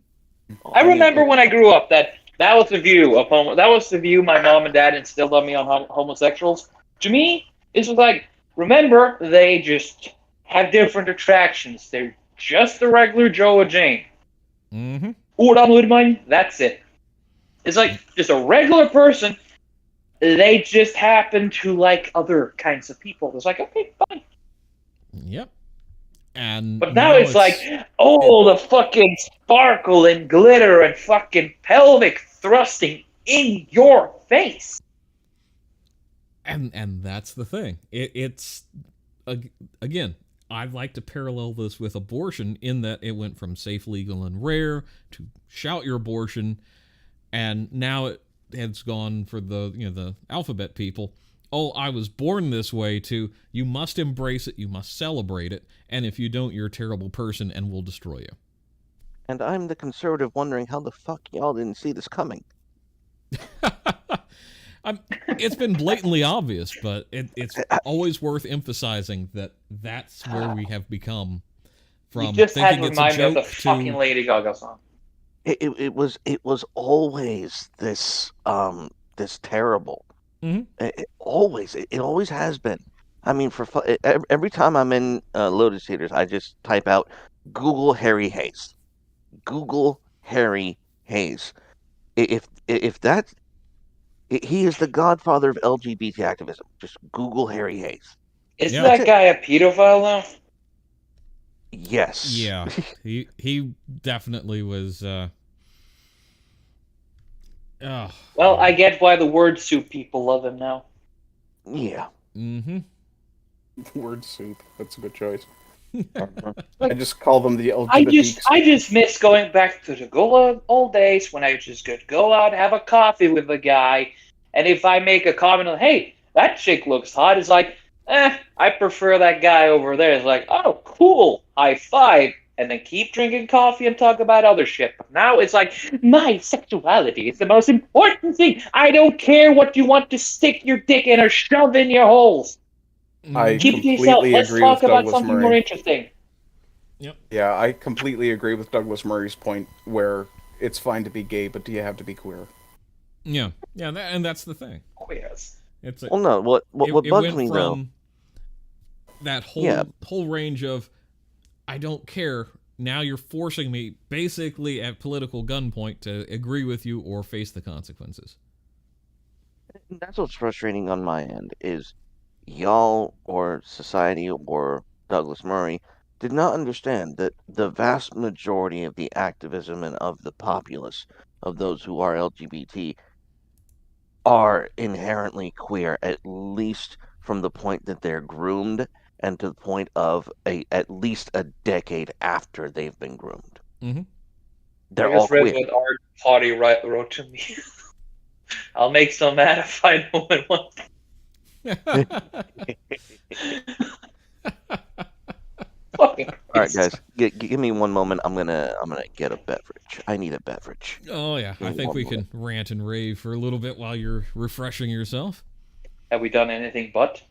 I remember when I grew up that was the view of that was the view my mom and dad instilled on me on homosexuals. To me, this was like, remember, they just have different attractions. They're just a regular Joe or Jane. Mm-hmm. That's it. It's like just a regular person they just happen to like other kinds of people. It's like, okay, fine. Yep. And But now it's like, the fucking sparkle and glitter and fucking pelvic thrusting in your face. And that's the thing. It's again, I'd like to parallel this with abortion in that it went from safe, legal, and rare to shout your abortion, and now it has gone for the alphabet people. Oh, I was born this way, to you must embrace it, you must celebrate it, and if you don't, you're a terrible person and we'll destroy you. And I'm the conservative wondering how the fuck y'all didn't see this coming. It's been blatantly obvious, but it's always worth emphasizing that that's where we have become from. You just had thinking to it's a remind me of joke the fucking Lady Gaga song. It was always this terrible. Mm-hmm. It always has been. I mean, every time I'm in Lotus Theaters, I just type out Google Harry Hayes. Google Harry Hayes. If that, he is the godfather of LGBT activism. Just Google Harry Hayes. Isn't that guy a pedophile now? Yes. Yeah, he definitely was. Well, I get why the word soup people love him now. Yeah. Mm-hmm. Word soup. That's a good choice. I just call them the LGBT. I just miss going back to the good old days when I just could go out, have a coffee with a guy, and if I make a comment on, hey, that chick looks hot, it's like, I prefer that guy over there. It's like, oh, cool, high five, and then keep drinking coffee and talk about other shit. But now it's like, my sexuality is the most important thing. I don't care what you want to stick your dick in or shove in your holes. I Keep it to yourself. completely Let's agree talk with about Douglas something Murray. more interesting. Yep. Yeah, I completely agree with Douglas Murray's point where it's fine to be gay, but do you have to be queer? Yeah, and that's the thing. Queers. It's Well, no. What it bugs went me though? from that whole range of I don't care. Now you're forcing me basically at political gunpoint to agree with you or face the consequences. That's what's frustrating on my end is y'all or society or Douglas Murray did not understand that the vast majority of the activism and of the populace of those who are LGBT are inherently queer, at least from the point that they're groomed and to the point of at least a decade after they've been groomed. Mm-hmm. They're I all just read queer. what Art Potty wrote to me. I'll make some mad if I know it once. Fucking All right, guys, give me one moment. I'm gonna get a beverage. I need a beverage. Oh yeah, I think we can rant and rave for a little bit while you're refreshing yourself. Have we done anything but?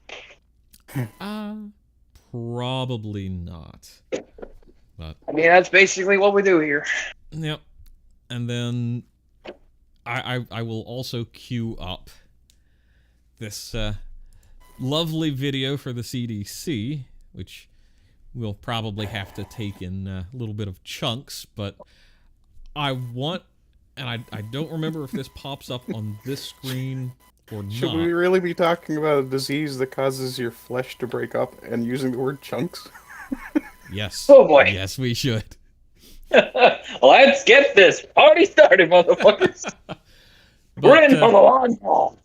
Probably not. But I mean, that's basically what we do here. yep. And then I will also queue up this lovely video for the CDC, which we'll probably have to take in a little bit of chunks, but I want, and I don't remember if this pops up on this screen or not. Should we really be talking about a disease that causes your flesh to break up and using the word chunks? Yes. Oh, boy. Yes, we should. Let's get this party started, motherfuckers. We're in for the long haul.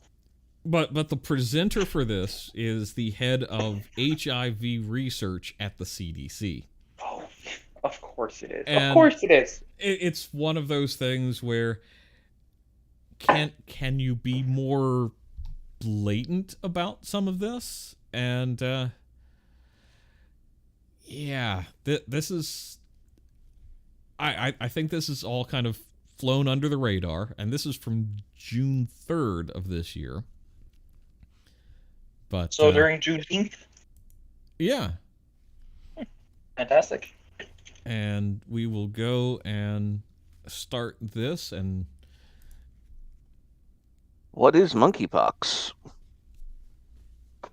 But the presenter for this is the head of HIV research at the CDC. Oh, of course it is. And of course it is. It's one of those things where can you be more blatant about some of this? And yeah, this is I think this is all kind of flown under the radar, and this is from June 3rd of this year. But So during Juneteenth? Yeah. Fantastic. And we will go and start this. And what is monkeypox?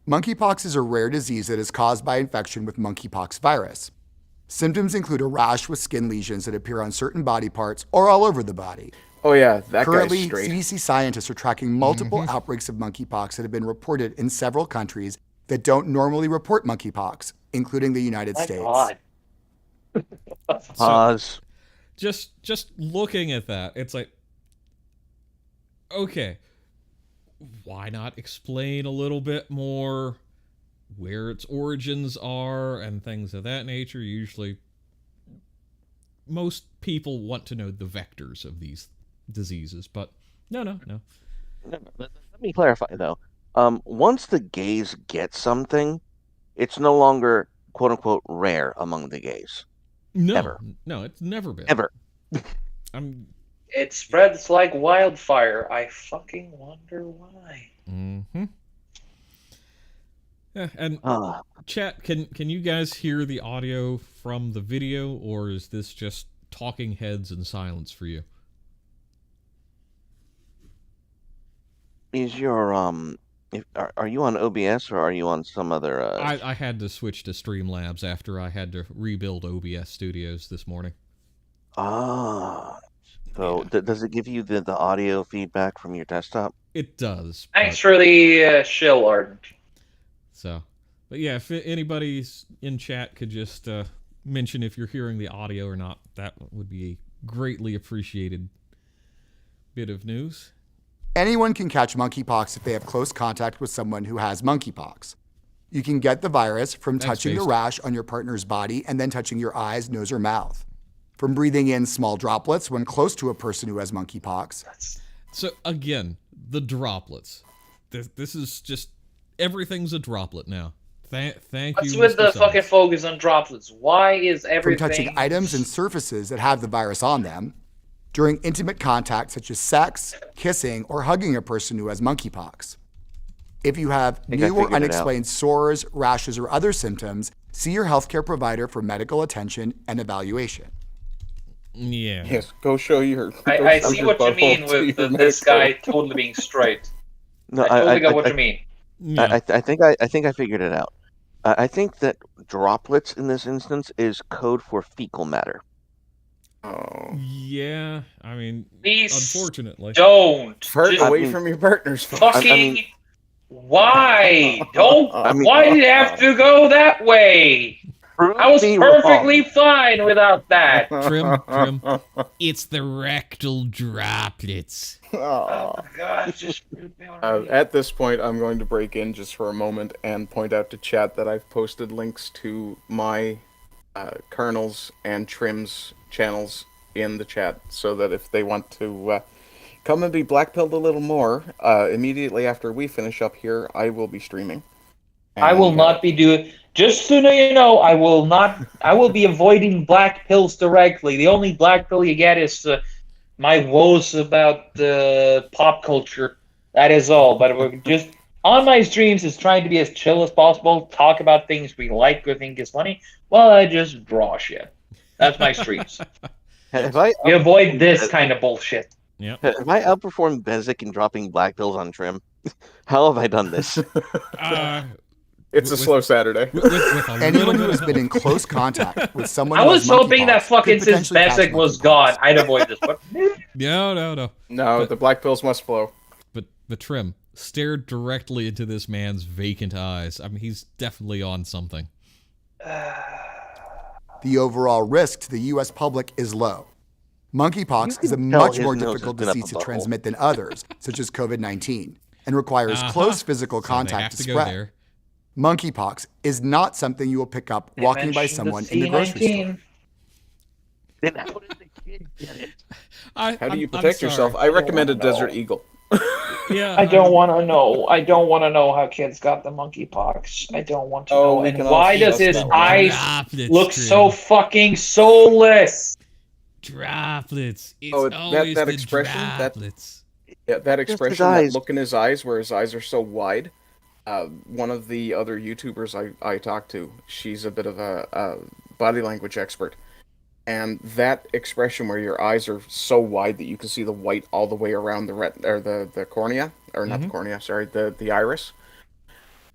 Monkeypox is a rare disease that is caused by infection with monkeypox virus. Symptoms include a rash with skin lesions that appear on certain body parts or all over the body. Oh yeah, that Currently, guy's straight. CDC scientists are tracking multiple outbreaks of monkeypox that have been reported in several countries that don't normally report monkeypox, including the United My States. God. Pause. Just looking at that, it's like, okay, why not explain a little bit more where its origins are and things of that nature? Usually, most people want to know the vectors of these diseases, but no. No, let me clarify though. Once the gays get something, it's no longer quote unquote rare among the gays. No, Ever. no, it's never been. Ever. It spreads like wildfire. I fucking wonder why. Yeah, and chat, can you guys hear the audio from the video, or is this just talking heads and silence for you? Is your are you on OBS or are you on some other? I had to switch to Streamlabs after I had to rebuild OBS Studios this morning. So does it give you the audio feedback from your desktop? It does. Thanks for the shill, Arden. So, but yeah, if anybody's in chat could just mention if you're hearing the audio or not, that would be a greatly appreciated bit of news. Anyone can catch monkeypox if they have close contact with someone who has monkeypox. You can get the virus from touching the rash on your partner's body and then touching your eyes, nose, or mouth. From breathing in small droplets when close to a person who has monkeypox. So again, the droplets. This is just, everything's a droplet now. Thank you. What's with the fucking focus on droplets? Why is everything... From touching items and surfaces that have the virus on them, during intimate contact such as sex, kissing, or hugging a person who has monkeypox. If you have new or unexplained sores, rashes, or other symptoms, see your healthcare provider for medical attention and evaluation. Yeah. Yes, go show your... I see what you mean with this guy totally being straight. No, I totally got what you mean. Yeah. I think I figured it out. I think that droplets in this instance is code for fecal matter. Oh. Yeah, I mean, Please unfortunately. don't. Fart away from your partner's fucking... Why? Don't... I mean, why did it have to go that way? I was perfectly fine without that. Trym, it's the rectal droplets. Oh my God, just... At this point, I'm going to break in just for a moment and point out to chat that I've posted links to my Colonel's and Trym's channels in the chat, so that if they want to come and be blackpilled a little more, immediately after we finish up here, I will be streaming. And, I will not be doing... Just so you know, I will not... I will be avoiding black pills directly. The only black pill you get is my woes about pop culture. That is all. But we're just... On my streams, is trying to be as chill as possible, talk about things we like or think is funny, while I just draw shit. That's my streams. You avoid this kind of bullshit. Yeah. Have I outperformed Bezic in dropping black pills on Trym? How have I done this? It's a slow Saturday. Anyone who has been in close contact with someone I who was has hoping monkeypox that fucking could since potentially catch Bezic was monkeypox. gone, I'd avoid this. But No. No, the black pills must flow. But Trym, stare directly into this man's vacant eyes. I mean, he's definitely on something. The overall risk to the U.S. public is low. Monkeypox is a much more difficult disease to transmit than others, such as COVID-19, and requires close physical contact to spread. There. Monkeypox is not something you will pick up walking by someone in the grocery store. Then how did the kid get it? How do you protect yourself? I recommend a Desert Eagle. Yeah, I don't want to know. I don't want to know how kids got the monkeypox. I don't want to know. And why does his eyes look so fucking soulless? Droplets. It's that the expression, droplets. that expression, that look in his eyes, where his eyes are so wide. One of the other YouTubers I talked to, she's a bit of a body language expert, and that expression where your eyes are so wide that you can see the white all the way around the cornea, or not the cornea, sorry, the iris.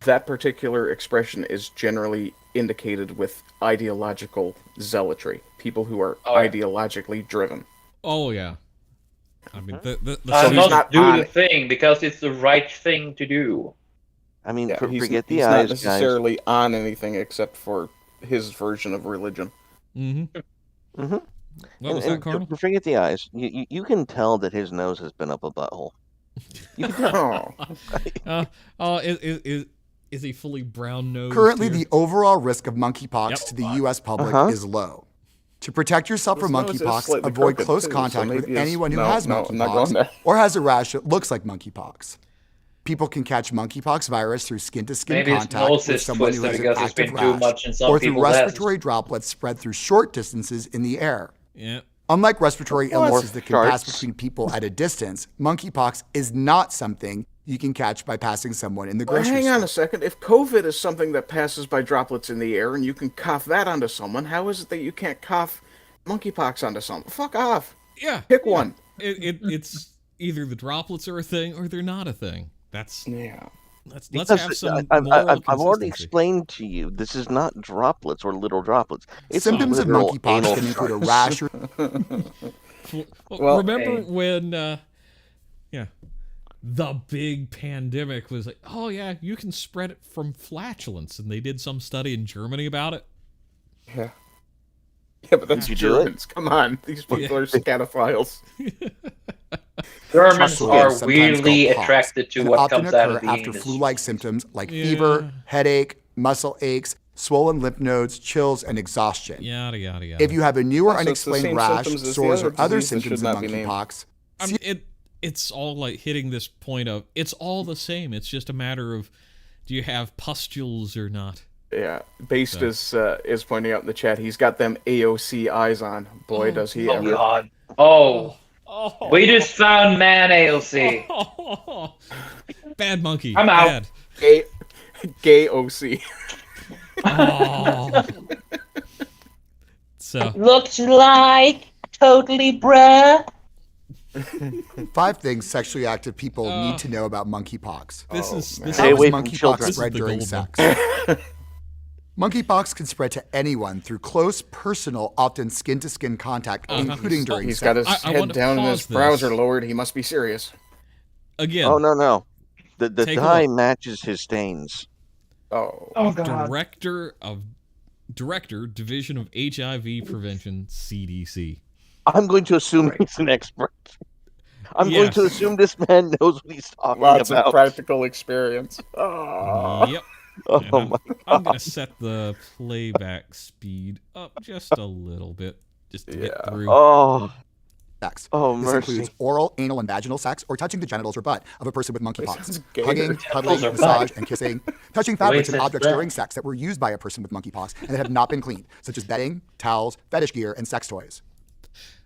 That particular expression is generally indicated with ideological zealotry. People who are ideologically driven. Oh yeah. I mean, the I he's must not do on the it. thing because it's the right thing to do. I mean, Yeah, forget the he's eyes, not necessarily on anything except for his version of religion. Mm-hmm. guys. Hmm. What was that, Carnal? Forget the eyes. You can tell that his nose has been up a butthole. You can tell. Oh, is he fully brown nosed? Currently, the overall risk of monkeypox Yep. to the U.S. public Uh-huh. is low. To protect yourself from His nose is monkeypox, slightly avoid crooked, close too, so contact with maybe his- anyone who no, has no, I'm not going monkeypox there. or has a rash that looks like monkeypox. People can catch monkeypox virus through skin-to-skin Maybe his contact nose with is someone who twisted has an because it's active been too rash, much in some or through people's asses. respiratory droplets spread through short distances in the air. Yeah. Unlike respiratory illnesses Or that can pass sharks. between people at a distance, monkeypox is not something you can catch by passing someone in the Well, grocery hang store. on a second. If COVID is something that passes by droplets in the air and you can cough that onto someone, how is it that you can't cough monkeypox onto someone? Fuck off. Yeah. Pick one. It's either the droplets are a thing or they're not a thing. That's Yeah. let's Because have some I've moral already consistency. explained to you, this is not droplets or little droplets. It's Symptoms of literal monkeypox anal can include a sharks. rash or Well, remember hey. when the big pandemic was like, oh yeah, you can spread it from flatulence, and they did some study in Germany about it. Yeah. Yeah, but that's Did you do it? Germans. Come on. These people are scatophiles. Germans Muscle are is sometimes weirdly called pox, attracted to and what often comes out occur of the after anus. flu-like symptoms like Yeah. fever, headache, muscle aches, swollen lymph nodes, chills, and exhaustion. Yada yada yada. If you have a new or So it's the unexplained same rash, symptoms as the sores, other or other disease that symptoms should of not be named. monkeypox, I mean, it's all like hitting this point of it's all the same. It's just a matter of do you have pustules or not. Yeah. Based So. is pointing out in the chat, he's got them AOC eyes on. Boy, does he Oh ever. god. Oh. Oh. We just found man AOC. Bad monkey. I'm out. Bad. Gay OC. Oh. So Looks like totally bruh. 5 things sexually active people need to know about monkeypox. this Oh, is man. this Stay How is away does from monkeypox children. spread This is the during gold sex? Monkeypox can spread to anyone through close, personal, often skin-to-skin contact, including during He's sex. got his I head want to down and pause his this. browser lowered. He must be serious. again. Oh no. The Take a dye look. matches his stains. Oh. Oh god. Director Division of HIV Prevention CDC. I'm going to assume he's an expert. I'm going to Yes. assume this man knows what he's talking Lots about. of practical experience. Oh. Yep. Oh And my I'm gonna set the playback speed up just a little bit, just to get Yeah. through. Oh, Sex. oh This mercy. includes oral, anal, and vaginal sex, or touching the genitals or butt of a person with Sounds monkeypox. gay. Hugging, cuddling, Genitals or massage, butt? and kissing. Touching Wait, fabrics and that's objects that. during sex that were used by a person with monkeypox and that have not been cleaned, such as bedding, towels, fetish gear, and sex toys.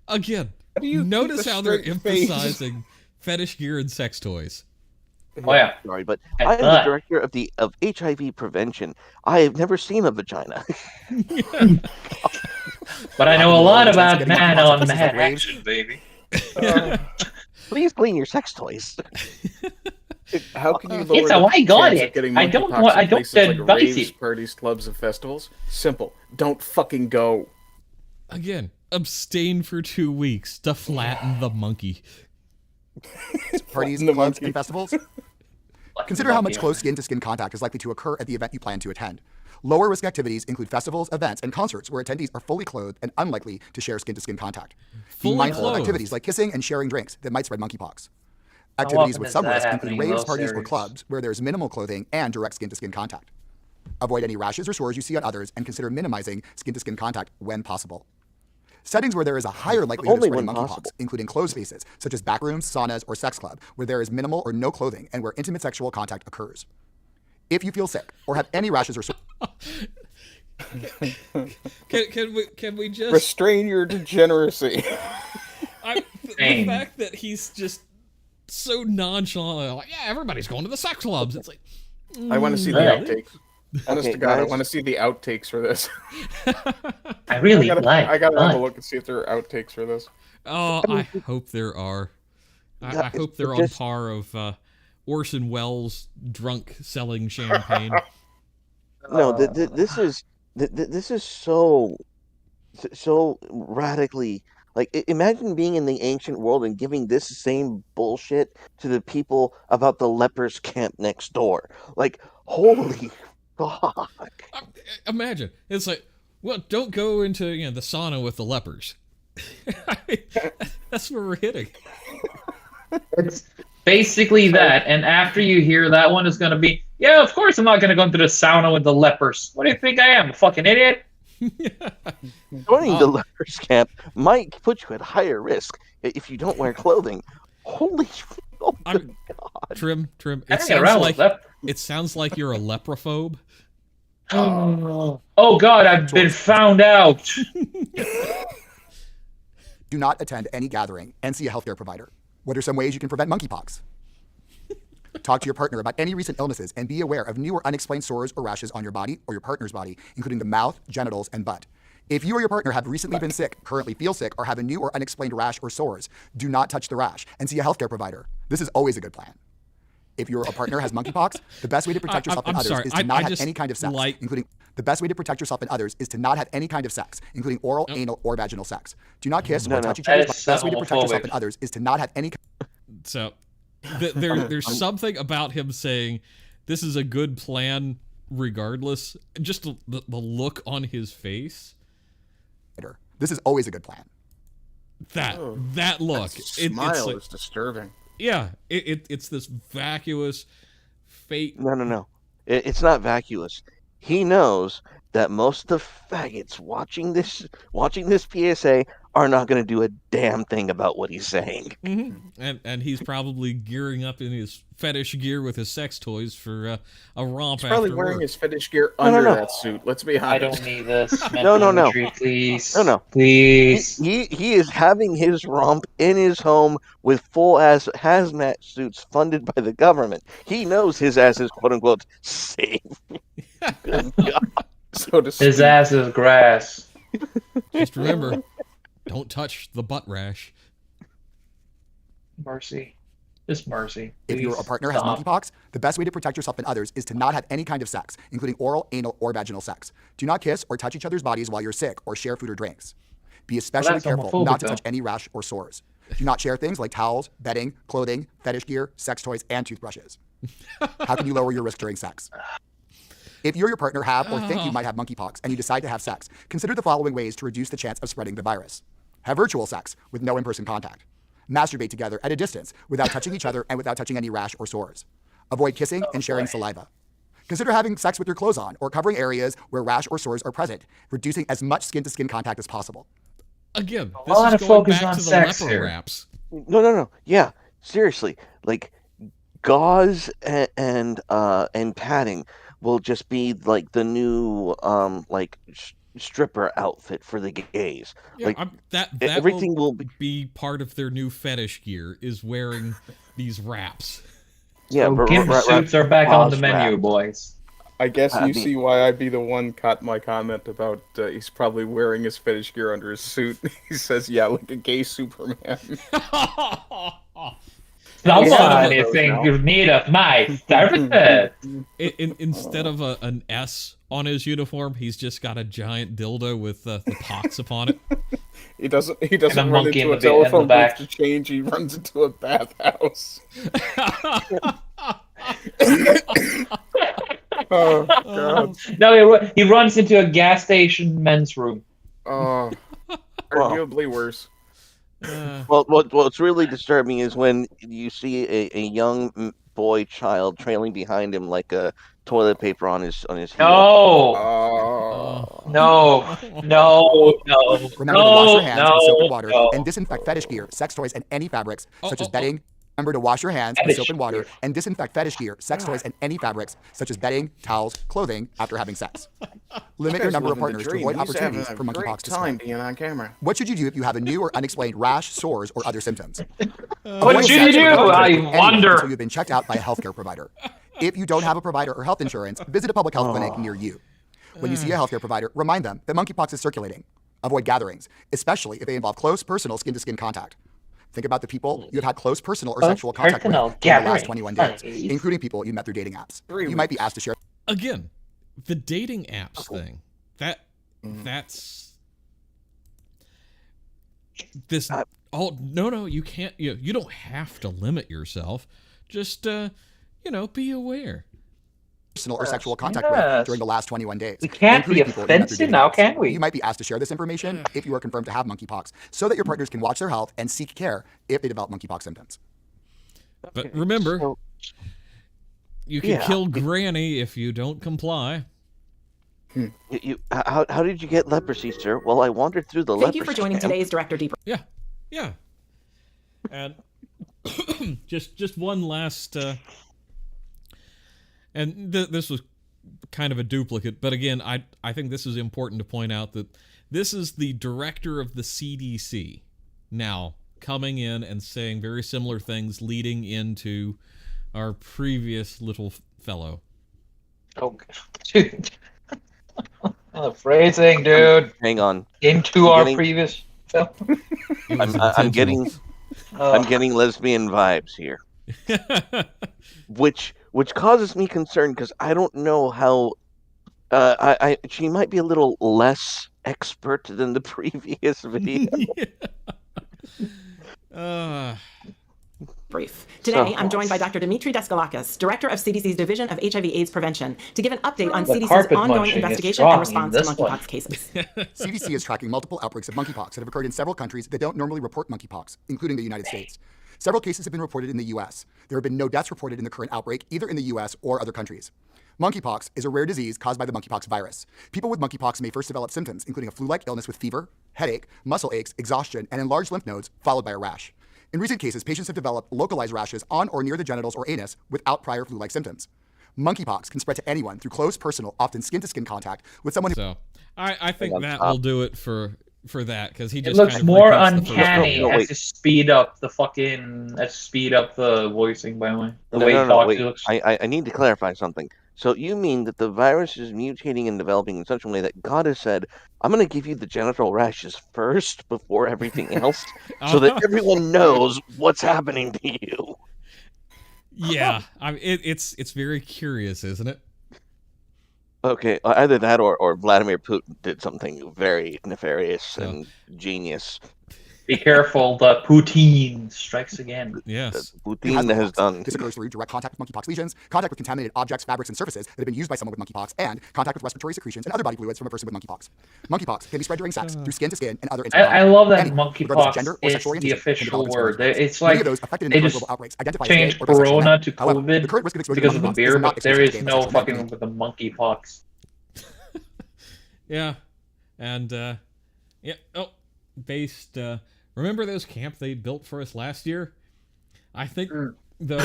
Again, do you notice keep a how they're straight face? emphasizing fetish gear and sex toys. Oh yeah. Sorry, but And I am the butt. director of HIV prevention. I have never seen a vagina. But I know a lot Chance of about getting man monkeypox on is man raised. action, baby. Please clean your sex toys. How can you It's lower how the I got chance it. of getting I don't monkeypox want- I in don't places like advise raves, it. parties, clubs, and festivals? Simple. Don't fucking go. Again, abstain for 2 weeks to flatten the monkey. Parties, The clubs, monkey. and festivals. Consider how much close skin-to-skin contact is likely to occur at the event you plan to attend. Lower risk activities include festivals, events, and concerts where attendees are fully clothed and unlikely to share skin-to-skin contact. Fully Be mindful of clothed. activities like kissing and sharing drinks that might spread monkeypox. How Activities often with is some that risk happening include in raves, those parties, or areas? clubs where there's minimal clothing and direct skin-to-skin contact. Avoid any rashes or sores you see on others and consider minimizing skin-to-skin contact when possible. Settings where there is a higher likelihood of Only spreading when monkeypox, possible. including closed spaces, such as backrooms, saunas, or sex club, where there is minimal or no clothing and where intimate sexual contact occurs. If you feel sick or have any rashes or sores, Can we just Restrain your degeneracy. the Dang. fact that he's just so nonchalant, like, yeah, everybody's going to the sex clubs. It's like, I want to see the Right. outtakes. Honest Okay, to God, I guys. want to see the outtakes for this. I really I like gotta have a butt. look and see if there are outtakes for this. oh, I hope there are. I Yeah, hope they're on just- par of Orson Welles drunk selling champagne. No, this is so radically Like, imagine being in the ancient world and giving this same bullshit to the people about the lepers camp next door. Like, holy fuck. Imagine. It's like, well, don't go into the sauna with the lepers. That's where we're hitting. It's basically that, and after you hear that one, it's going to be, yeah, of course I'm not going to go into the sauna with the lepers. What do you think I am, a fucking idiot? Joining the lepers camp might put you at higher risk if you don't wear clothing. Holy oh God. Trym, it sounds like you're a leprophobe. Oh God, I've been found out. Do not attend any gathering and see a healthcare provider. What are some ways you can prevent monkeypox? Talk to your partner about any recent illnesses and be aware of new or unexplained sores or rashes on your body or your partner's body, including the mouth, genitals, and butt. If you or your partner have recently been sick, currently feel sick, or have a new or unexplained rash or sores, do not touch the rash and see a healthcare provider. This is always a good plan. If your partner has monkeypox, the best way to protect yourself and others is to not have any kind of sex, including the best way to protect yourself and others is to not have any kind of sex, including oral, anal, or vaginal sex. Do not kiss or touch each other. The best way to protect yourself and others is to not have any. So, there's something about him saying this is a good plan, regardless. Just the look on his face. This is always a good plan. That look, smile is disturbing. Yeah, it's this vacuous, fake. No. It's not vacuous. He knows that most of the faggots watching this PSA are not going to do a damn thing about what he's saying. Mm-hmm. And he's probably gearing up in his fetish gear with his sex toys for a romp. He's probably after wearing work. his fetish gear under that suit. Let's be honest. I don't need this. No. Please. No. Please. He is having his romp in his home with full ass hazmat suits funded by the government. He knows his ass is quote unquote safe. Good God. So to speak. His ass is grass. Just remember, don't touch the butt rash. Mercy. Just mercy. If your partner has monkeypox, the best way to protect yourself and others is to not have any kind of sex, including oral, anal, or vaginal sex. Do not kiss or touch each other's bodies while you're sick or share food or drinks. Be especially careful not to touch any rash or sores. Do not share things like towels, bedding, clothing, fetish gear, sex toys, and toothbrushes. How can you lower your risk during sex? If you or your partner have or think you might have monkeypox and you decide to have sex, consider the following ways to reduce the chance of spreading the virus. Have virtual sex with no in-person contact. Masturbate together at a distance without touching each other and without touching any rash or sores. Avoid kissing and sharing saliva. Consider having sex with your clothes on or covering areas where rash or sores are present, reducing as much skin-to-skin contact as possible. Again, this is going back to the leper wraps. No. Yeah, seriously. Like, gauze and padding will just be like the new stripper outfit for the gays. Yeah, like that everything will be part of their new fetish gear is wearing these wraps. Yeah, suits are back on the menu, boys. I guess you see why I'd be the one cut my comment about he's probably wearing his fetish gear under his suit. He says, yeah, like a gay Superman. Someone is in need of my services. Instead of an S on his uniform, he's just got a giant dildo with the pox upon it. He doesn't run into a telephone booth to change. He runs into a bathhouse. Oh God! No, he runs into a gas station men's room. Oh, arguably worse. Well, what's really disturbing is when you see a young boy child trailing behind him like a toilet paper on his heel. No. Remember to wash your hands with soap and water and disinfect fetish gear, sex toys, and any fabrics such as bedding. Remember to wash your hands with soap and water and disinfect fetish gear, sex toys, and any fabrics such as bedding, towels, clothing after having sex. Limit your number of partners to avoid opportunities for monkeypox to spread. Being on camera. What should you do if you have a new or unexplained rash, sores, or other symptoms? What should you do? I wonder. Until you've been checked out by a healthcare provider. If you don't have a provider or health insurance, visit a public health clinic near you. When you see a healthcare provider, remind them that monkeypox is circulating. Avoid gatherings, especially if they involve close, personal, skin-to-skin contact. Think about the people you have had close personal or sexual contact with in the last 21 days, including people you met through dating apps. You might be asked to share. Again, the dating apps thing. That's this no, you can't. You don't have to limit yourself. Just be aware. Personal or sexual contact with during the last 21 days. We can't be including people you met through offensive dating now, apps. can we? You might be asked to share this information if you are confirmed to have monkeypox, so that your partners can watch their health and seek care if they develop monkeypox symptoms. But remember, you can kill Granny if you don't comply. How did you get leprosy, sir? Well, I wandered through the leprosy. Thank you for joining today's Director Deeper. Yeah. And just one last, and this was kind of a duplicate, but again, I think this is important to point out that this is the director of the CDC now coming in and saying very similar things leading into our previous little fellow. Oh, dude. The phrasing, dude. Hang on. Previous film. I'm getting lesbian vibes here, which causes me concern because I don't know how. She might be a little less expert than the previous video. Brief. Today, I'm joined by Dr. Dimitri Daskalakis, Director of CDC's Division of HIV/AIDS Prevention, to give an update on CDC's ongoing investigation and response to monkeypox cases. CDC is tracking multiple outbreaks of monkeypox that have occurred in several countries that don't normally report monkeypox, including the United States. Several cases have been reported in the U.S. There have been no deaths reported in the current outbreak, either in the U.S. or other countries. Monkeypox is a rare disease caused by the monkeypox virus. People with monkeypox may first develop symptoms, including a flu-like illness with fever, headache, muscle aches, exhaustion, and enlarged lymph nodes, followed by a rash. In recent cases, patients have developed localized rashes on or near the genitals or anus without prior flu-like symptoms. Monkeypox can spread to anyone through close, personal, often skin-to-skin contact with someone who... So, I think that will do it for that, because he just It looks kind of more repeats the first uncanny one. as to speed up the voicing, by the way. The way he talks, he looks... I need to clarify something. So you mean that the virus is mutating and developing in such a way that God has said, I'm going to give you the genital rashes first before everything else, so that everyone knows what's happening to you? Yeah, it's very curious, isn't it? Okay, either that or Vladimir Putin did something very nefarious and genius. Be careful, the Putin strikes again. Yes. Putin has done. This occurs through direct contact with monkeypox lesions, contact with contaminated objects, fabrics, and surfaces that have been used by someone with monkeypox, and contact with respiratory secretions and other body fluids from a person with monkeypox. Monkeypox can be spread during sex, through skin to skin, and other I love that Anyone, monkeypox gender or is sexual the orientation, official can develop word. exposure. It's like Many of those affected in they current just global outbreaks identify as gay changed or bisexual Corona men. to However, COVID the current risk of exposure because to of the monkeypox beer, is not but there exclusive is to no gay and bisexual fucking men. with the monkeypox. Yeah, and remember those camp they built for us last year? I think, though,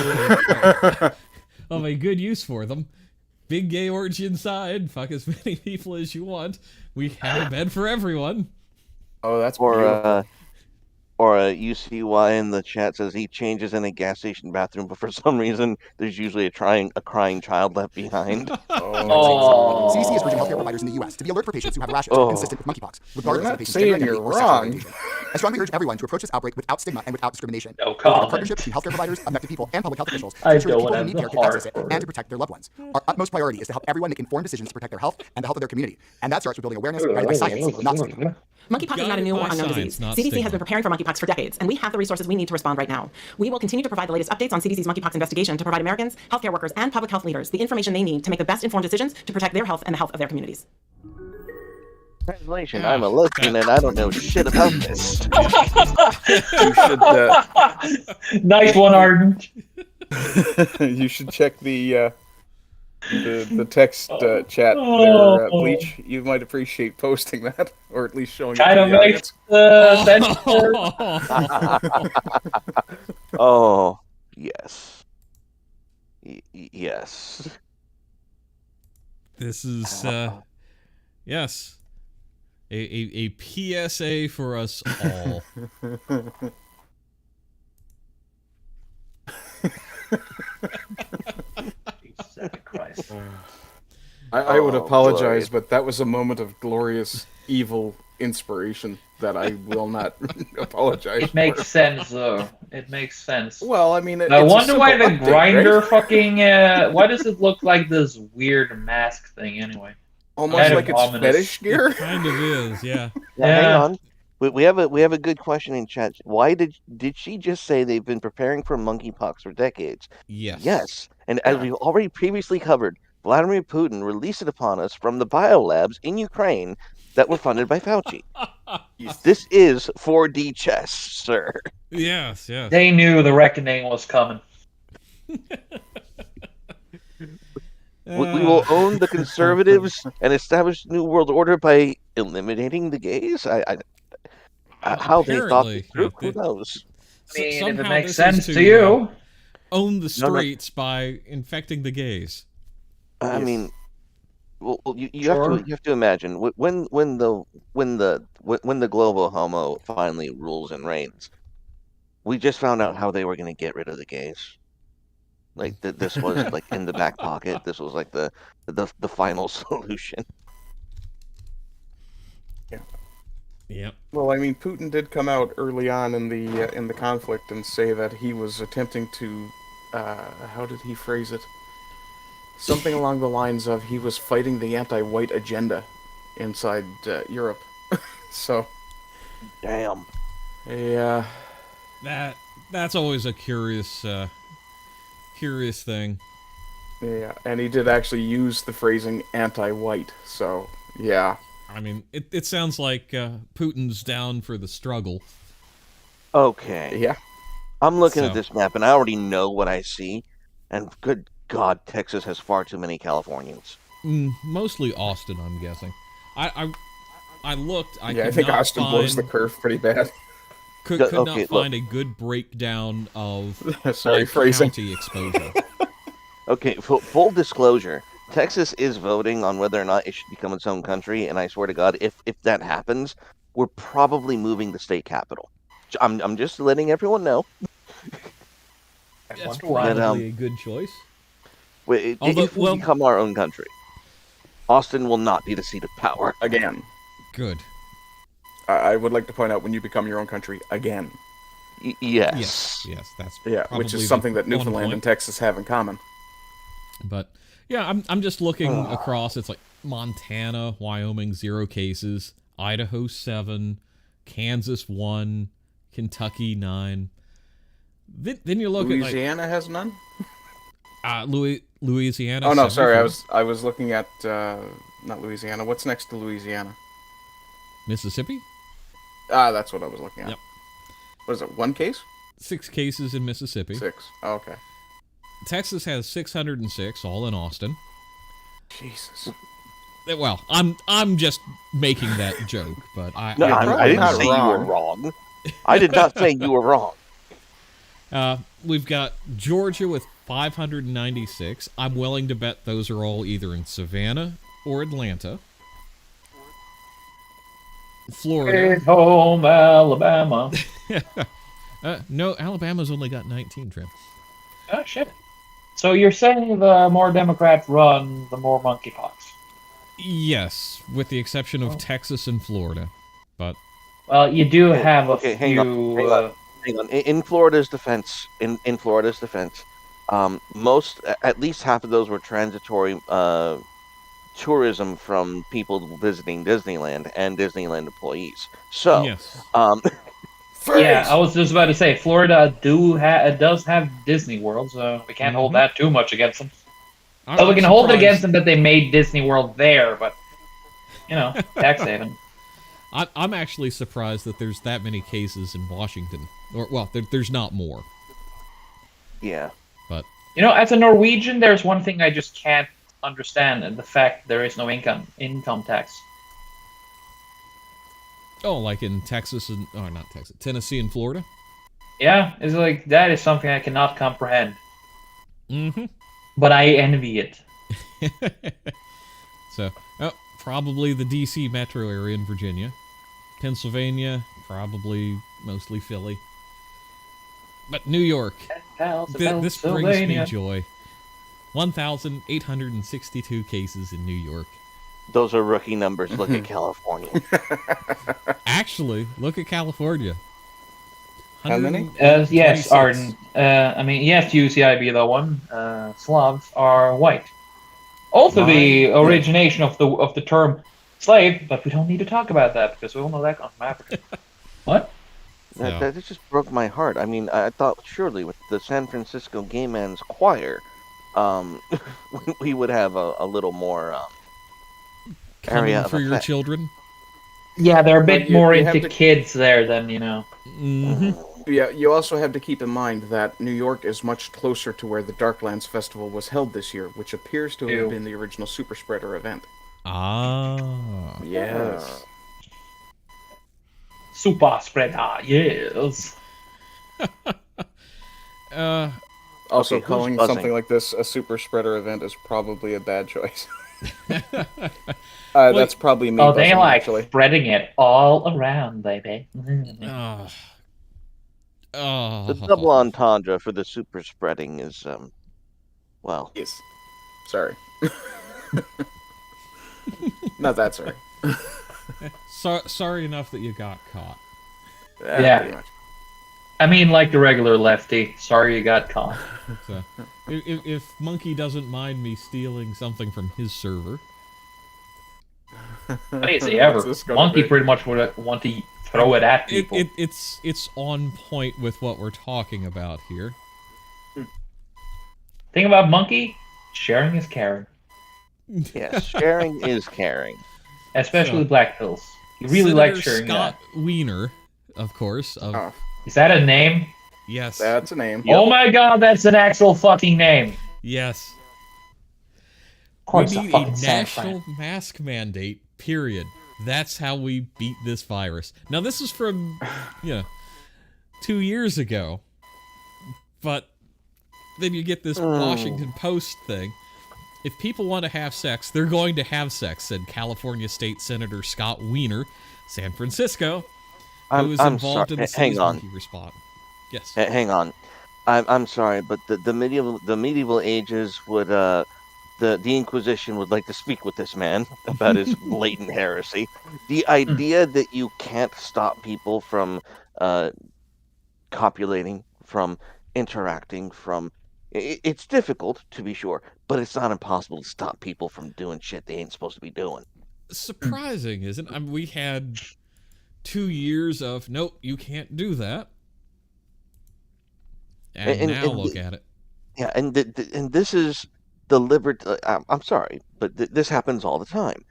of a good use for them. Big gay orgy inside. Fuck as many people as you want. We have a bed for everyone. Oh, that's beautiful. Or UCY in the chat says he changes in a gas station bathroom, but for some reason there's usually a crying child left behind. CDC is urging healthcare providers in the U.S. to be alert for patients who have rashes consistent with monkeypox, regardless of the patient's gender identity or sexual orientation. I strongly urge everyone to approach this outbreak without stigma and without discrimination. No A comment. partnership between healthcare providers, affected people, and public health officials to I ensure that don't people who have need the care can access it heart for and it. to protect their loved ones. Our utmost priority is to help everyone make informed decisions to protect their health and the health of their community, and that starts with building awareness guided by science, not stigma. Monkeypox is not a new or unknown disease. CDC has been preparing for monkeypox for decades, and we have the resources we need to respond right now. We will continue to provide the latest updates on CDC's monkeypox investigation to provide Americans, healthcare workers, and public health leaders the information they need to make the best informed decisions to protect their health and the health of their communities. Translation, I'm a lesbian and I don't know shit about this. You should, Nice one, Arden. you should check the text chat there, Bleach. You might appreciate posting that, or at least showing it Kind to of the makes sense. Oh, yes. Yes. This is, yes, a PSA for us all. Christ. I would apologize, boy. but that was a moment of glorious evil inspiration that I will not apologize It makes for. sense, though. It makes sense. Well, I mean, I it's a wonder why the simple update, grinder right? fucking. Why does it look like this weird mask thing anyway? Almost kind of like it's ominous. fetish gear. Kind of is, yeah. Yeah, Yeah. hang on. We have a good question in chat. Why did she just say they've been preparing for monkeypox for decades? Yes. Yes, and as we've already previously covered, Vladimir Putin released it upon us from the biolabs in Ukraine that were funded by Fauci. This is 4D chess, sir. Yes. They knew the reckoning was coming. We will own the conservatives and establish new world order by eliminating the gays. How they thought this through, who knows? I mean, if it makes sense to you. Own the streets by infecting the gays. I mean, well, you have to imagine when the global homo finally rules and reigns. We just found out how they were going to get rid of the gays. Like this was like in the back pocket. This was like the final solution. Yeah. Well, I mean, Putin did come out early on in the conflict and say that he was attempting to, how did he phrase it? Something along the lines of he was fighting the anti-white agenda inside Europe. So, damn. Yeah. That's always a curious thing. Yeah, and he did actually use the phrasing anti-white. So, yeah. I mean, it sounds like Putin's down for the struggle. Okay. Yeah. I'm looking at this map, and I already know what I see. And good God, Texas has far too many Californians. Mostly Austin, I'm guessing. I looked. I think Austin blows the curve pretty bad. Could not find a good breakdown of county exposure. Okay, full disclosure. Texas is voting on whether or not it should become its own country, and I swear to God, if that happens, we're probably moving the state capital. I'm just letting everyone know. That's probably a good choice. If we become our own country, Austin will not be the seat of power again. Good. I would like to point out when you become your own country again. Yes, that's which is something that Newfoundland and Texas have in common. But yeah, I'm just looking across. It's like Montana, Wyoming 0 cases, Idaho 7, Kansas 1, Kentucky 9. Then you look Louisiana has none. Louisiana. Oh no, sorry, I was looking at not Louisiana. What's next to Louisiana? Mississippi. That's what I was looking at. Yep. What is it? 1 case? 6 cases in Mississippi. 6. Oh, okay. Texas has 606, all in Austin. Jesus. Well, I'm just making that joke, but I didn't say you were wrong. I did not say you were wrong. We've got Georgia with 596. I'm willing to bet those are all either in Savannah or Atlanta. Florida. Stay home, Alabama. No, Alabama's only got 19, Trym. Oh, shit. So you're saying the more Democrats run, the more monkeypox? Yes, with the exception of Texas and Florida. But well, you do have a few... Hang on. In Florida's defense, at least half of those were transitory tourism from people visiting Disneyland and Disneyland employees. So, yes. Yeah, I was just about to say, Florida does have Disney World, so we can't hold that too much against them. So we can hold it against them that they made Disney World there, but, tax haven. I'm actually surprised that there's that many cases in Washington. There's not more. Yeah. But as a Norwegian, there's one thing I just can't understand, and the fact there is no income tax. Oh, like in Texas and not Texas, Tennessee and Florida? Yeah, it's like that is something I cannot comprehend. Mm-hmm. But I envy it. So, probably the D.C. metro area in Virginia. Pennsylvania, probably mostly Philly. But New York, this brings me joy. 1,862 cases in New York. Those are rookie numbers. Look at California. Actually, look at California. How many? Yes, Arden. Yes, UCIB, the one. Slavs are white. Also, the origination of the term slave, but we don't need to talk about that because we all know that comes from Africa. What? That just broke my heart. I mean, I thought surely with the San Francisco Gay Man's Choir, we would have a little more area Coming of for your effect. children. Yeah, they're a bit you more have into to- kids there than, you know. Yeah, you also have to keep in mind that New York is much closer to where the Darklands Festival was held this year, which appears to Ew. have been the original Super Spreader event. Ah. Yes. Super spreader, yes. Also, Okay, who's calling buzzing? something like this a Super Spreader event is probably a bad choice. That's probably me Oh, they buzzing, like actually. spreading it all around, baby. The double entendre for the super spreading is, well, Yes. Sorry. Not that sorry. Sorry enough that you got caught. Yeah. Pretty much. I mean, like the regular lefty. Sorry you got caught. So, if Monkey doesn't mind me stealing something from his server, Crazy ever. What's this gonna Monkey be? pretty much would want to throw it at people. it's on point with what we're talking about here. Thing about Monkey, sharing is caring. yes, sharing is caring. Especially So, black pills. You really Senator like sharing Scott that. Wiener, of course. Oh, Is that a name? Yes. that's a name. Oh my god, that's an actual fucking name. Yes. Of course, We a need a fucking San national Fran. mask mandate, period. That's how we beat this virus. Now, this is from, 2 years ago. But then you get this Washington Post thing. If people want to have sex, they're going to have sex, said California State Senator Scott Wiener, San Francisco, who was involved in the city's monkey response. Yes. Hang on. I'm sorry, but the medieval ages would the Inquisition would like to speak with this man about his blatant heresy. The idea that you can't stop people from copulating, from interacting, from it's difficult to be sure, but it's not impossible to stop people from doing shit they ain't supposed to be doing. Surprising, isn't it? I mean, we had 2 years of, nope, you can't do that. And now look at it. Yeah, and this is the I'm sorry, but this happens all the time.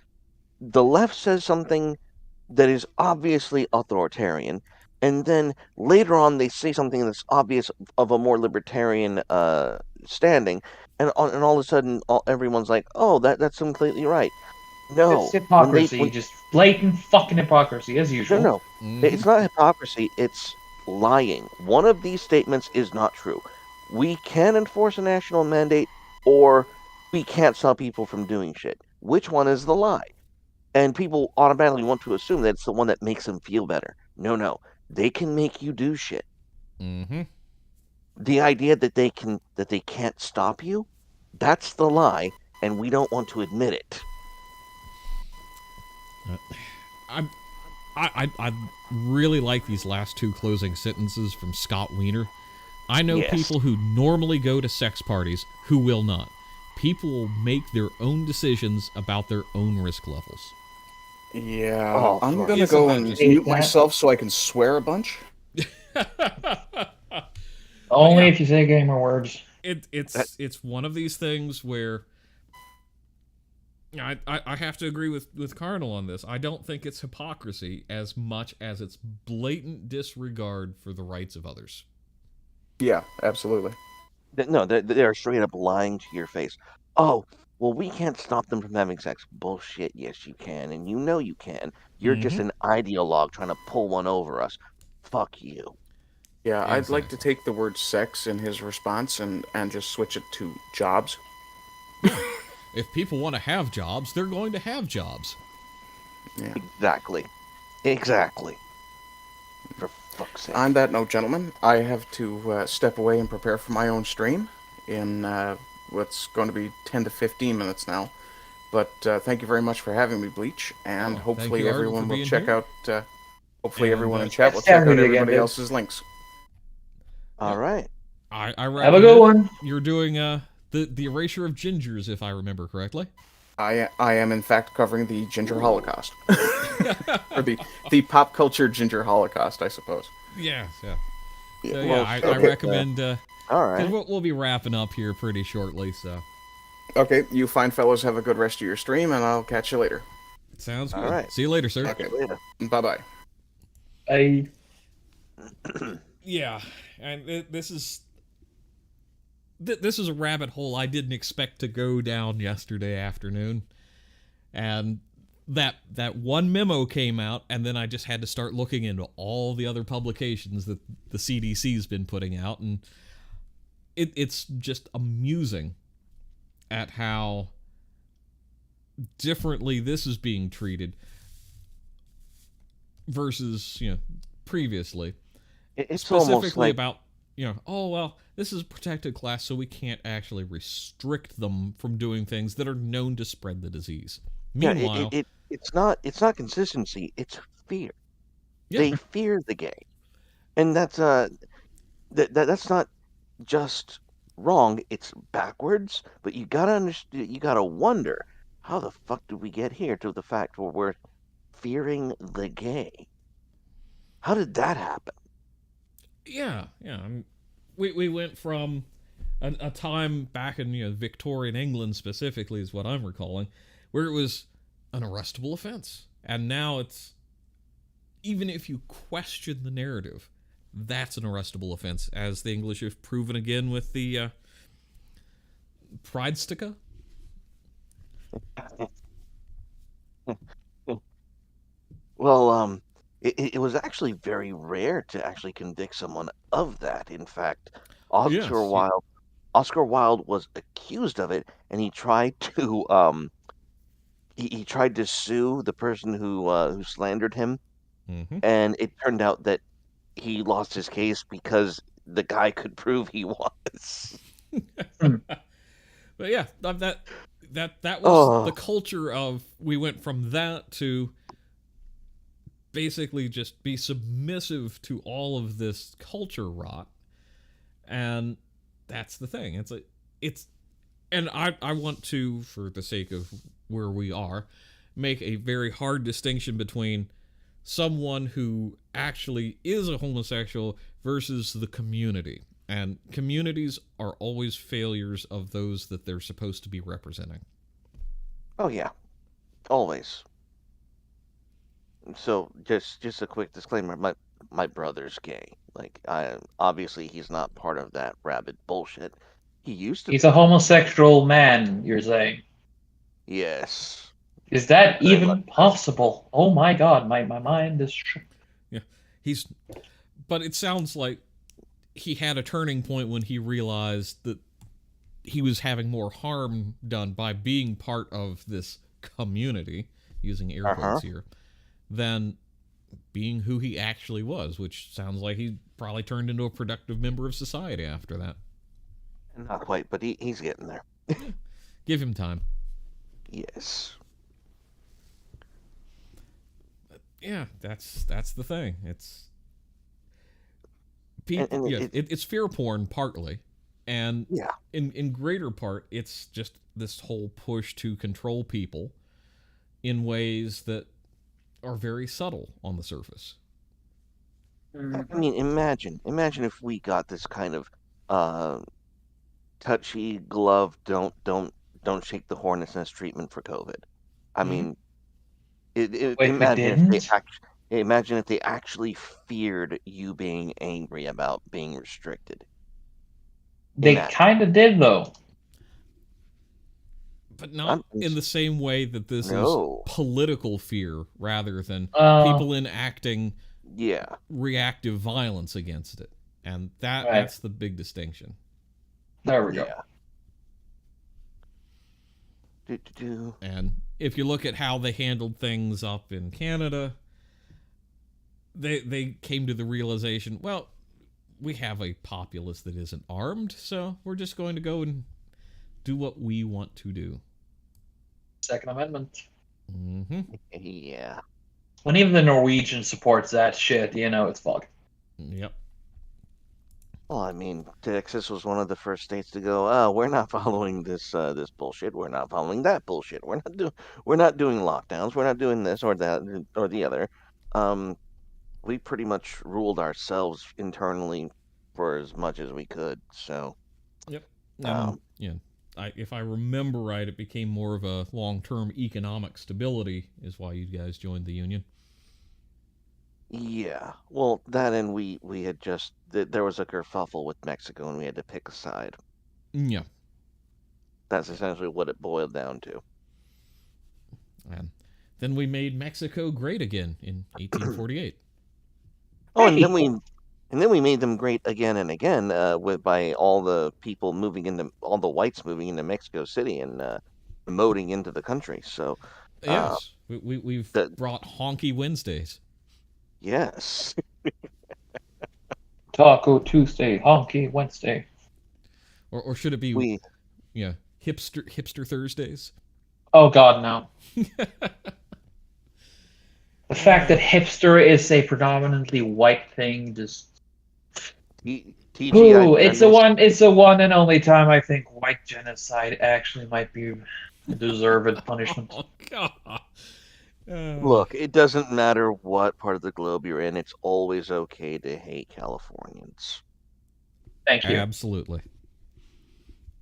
The left says something that is obviously authoritarian, and then later on they say something that's obvious of a more libertarian standing, and all of a sudden everyone's like, "Oh, that's completely right." No, It's hypocrisy, just blatant fucking hypocrisy, as usual. No, it's not hypocrisy. It's lying. One of these statements is not true. We can enforce a national mandate, or we can't stop people from doing shit. Which one is the lie? And people automatically want to assume that it's the one that makes them feel better. No. They can make you do shit. Mm-hmm. The idea that they can't stop you, that's the lie, and we don't want to admit it. I really like these last two closing sentences from Scott Wiener. I know Yes. people who normally go to sex parties who will not. People will make their own decisions about their own risk levels. Yeah, Oh, I'm fuck. gonna Isn't go that and just- mute myself so I can swear a bunch. Only if you say gamer words. It's one of these things where I have to agree with Cardinal on this. I don't think it's hypocrisy as much as it's blatant disregard for the rights of others. Yeah, absolutely. No, they're straight up lying to your face. Oh, well, we can't stop them from having sex. Bullshit. Yes, you can, and you know you can. You're just an ideologue trying to pull one over us. Fuck you. Yeah, I'd like to Exactly. take the word sex in his response and just switch it to jobs. If people want to have jobs, they're going to have jobs. Yeah. Exactly. For fuck's sake. On that note, gentlemen, I have to step away and prepare for my own stream in what's going to be 10 to 15 minutes now. But thank you very much for having me, Bleach, and Oh, thank hopefully you, Arden, everyone for will being check here. out. Hopefully And, everyone in chat will yes, check out Saturday again, everybody dude. else's links. All right. I Have a recommend good one. You're doing the erasure of gingers, if I remember correctly. I am in fact covering the Ginger Holocaust, or the pop culture Ginger Holocaust, I suppose. Yeah. So Well, I okay, recommend. all right. Because we'll be wrapping up here pretty shortly, so. Okay, you fine fellows have a good rest of your stream, and I'll catch you later. Sounds good. All right. See you later, sir. Okay, Later. bye-bye. Yeah, and this is a rabbit hole I didn't expect to go down yesterday afternoon, and that one memo came out, and then I just had to start looking into all the other publications that the CDC's been putting out, and it's just amusing at how differently this is being treated versus previously. It's Specifically almost like about oh well, this is a protected class, so we can't actually restrict them from doing things that are known to spread the disease. Meanwhile, it's not consistency. It's fear. Yeah. They fear the gay, and that's that's not just wrong. It's backwards. But you gotta understand. You gotta wonder how the fuck did we get here to the fact where we're fearing the gay? How did that happen? yeah. We went from a time back in Victorian England specifically is what I'm recalling, where it was an arrestable offense, and now it's, even if you question the narrative, that's an arrestable offense, as the English have proven again with the Pride sticker. Well, it was actually very rare to actually convict someone of that. In fact, Yes, Oscar Wilde was accused of it, and he tried to he tried to sue the person who slandered him, Mm-hmm. and it turned out that he lost his case because the guy could prove he was. But yeah, that was Oh. the culture of, we went from that to basically just be submissive to all of this culture rot, and that's the thing. And I want to, for the sake of where we are, make a very hard distinction between someone who actually is a homosexual versus the community. And communities are always failures of those that they're supposed to be representing. Oh yeah, always. So just a quick disclaimer: my brother's gay. Like, obviously he's not part of that rabid bullshit. He used to He's be. a homosexual man, you're saying. Yes. Is that Very even much. possible? Oh my god, my mind is... Yeah, but it sounds like he had a turning point when he realized that he was having more harm done by being part of this community, using air quotes here, than being who he actually was, which sounds like he probably turned into a productive member of society after that. Not quite, but he's getting there. Give him time. Yes. Yeah, that's the thing. It's it's fear porn partly, and Yeah. in greater part, it's just this whole push to control people in ways that are very subtle on the surface. I mean, imagine if we got this kind of touchy glove, don't shake the hornet's nest treatment for COVID. I mean, Wait, imagine if they actually feared you being angry about being restricted. They kind of did, though. But not in the same way that this is political fear, rather than people enacting reactive violence against it. And that's the big distinction. There we go. And if you look at how they handled things up in Canada, they came to the realization, well, we have a populace that isn't armed, so we're just going to go and do what we want to do. Second Amendment. Mm-hmm. Yeah. When even the Norwegian supports that shit, it's fucked. Yep. Well, I mean, Texas was one of the first states to go. Oh, we're not following this bullshit. We're not following that bullshit. We're not doing lockdowns. We're not doing this or that or the other. Um, we pretty much ruled ourselves internally for as much as we could. So, Yep. um, Yeah. If I remember right, it became more of a long-term economic stability is why you guys joined the union. yeah. Well, that and we had just there was a kerfuffle with Mexico, and we had to pick a side. Yeah. That's essentially what it boiled down to. And then we made Mexico great again in 1848. Oh, and then we made them great again and again by all the people all the whites moving into Mexico City and promoting into the country. So Yes, we've brought honky Wednesdays. Yes. Taco Tuesday, Honky Wednesday. Or should it be hipster Thursdays? Oh God, no. The fact that hipster is a predominantly white thing just TGI. It's the one and only time I think white genocide actually might be a deserved punishment. Oh God. Look, it doesn't matter what part of the globe you're in. It's always okay to hate Californians. Thank you. Absolutely.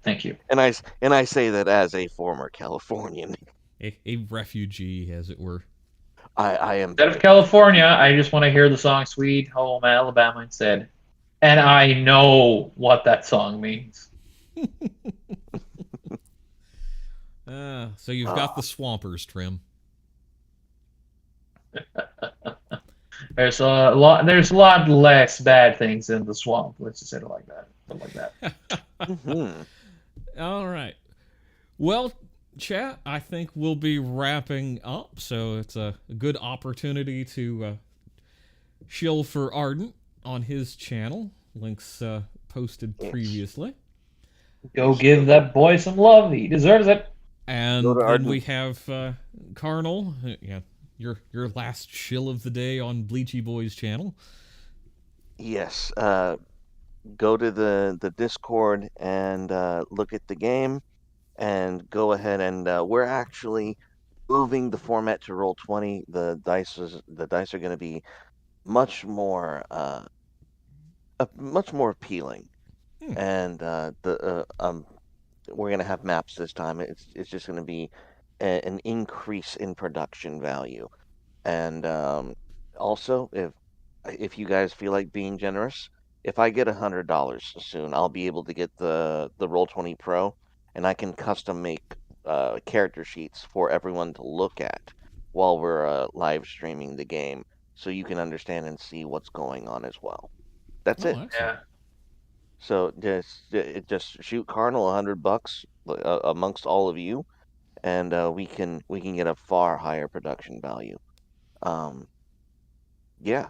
Thank you. And I say that as a former Californian. A refugee, as it were. I am. Instead of California, I just want to hear the song Sweet Home Alabama instead. And I know what that song means. So you've got the Swampers, Trym. There's a lot less bad things in the swamp. Let's just say it like that. Something like that. Mm-hmm. All right. Well, chat, I think we'll be wrapping up, so it's a good opportunity to shill for Ardent on his channel. Links posted previously. Go give that boy some love. He deserves it. And then we have Carnal. Your last shill of the day on Bleachy Boy's channel. Yes. Go to the Discord and look at the game, and go ahead and we're actually moving the format to Roll20. The dice are going to be much more appealing, and we're going to have maps this time. It's just going to be an increase in production value, and also if you guys feel like being generous, if I get $100 soon, I'll be able to get the Roll20 Pro, and I can custom make character sheets for everyone to look at while we're live streaming the game, so you can understand and see what's going on as well. That's it. Yeah. So just shoot Cardinal $100 amongst all of you, and we can get a far higher production value. Yeah.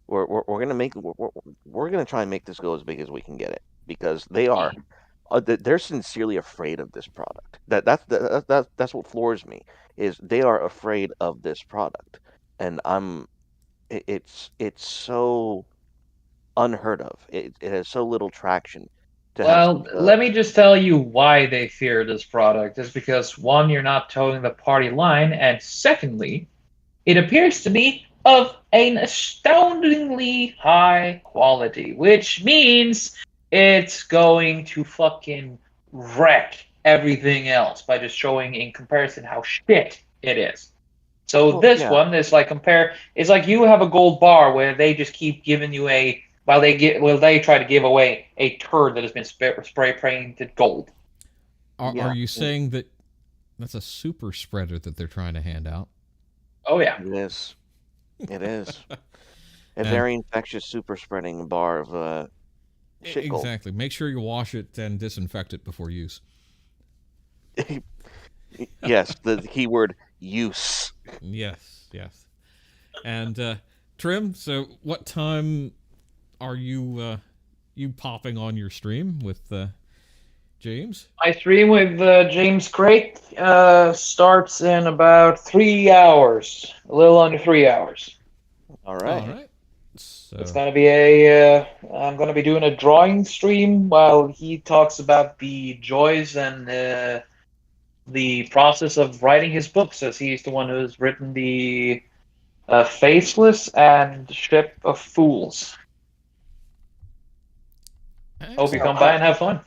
We're gonna try and make this go as big as we can get it, because they're sincerely afraid of this product. That's what floors me, is they are afraid of this product, and it's so unheard of. It has so little traction. Let me just tell you why they fear this product. Is because, one, you're not towing the party line, and secondly, it appears to be of an astoundingly high quality, which means it's going to fucking wreck everything else by just showing in comparison how shit it is. So one is like it's like you have a gold bar where they just keep giving you they try to give away a turd that has been spray painted gold. Are you saying that that's a super spreader that they're trying to hand out? Oh yeah, it is. It is a very infectious super spreading bar of shit gold. Exactly. Make sure you wash it and disinfect it before use. Yes, the keyword use. Yes. And Trym, so what time are you popping on your stream with James? My stream with James Craig starts in about 3 hours, a little under 3 hours. All right. So It's gonna be I'm gonna be doing a drawing stream while he talks about the joys and the process of writing his books, as he's the one who's written the Faceless and Ship of Fools. Hope you come by and have fun.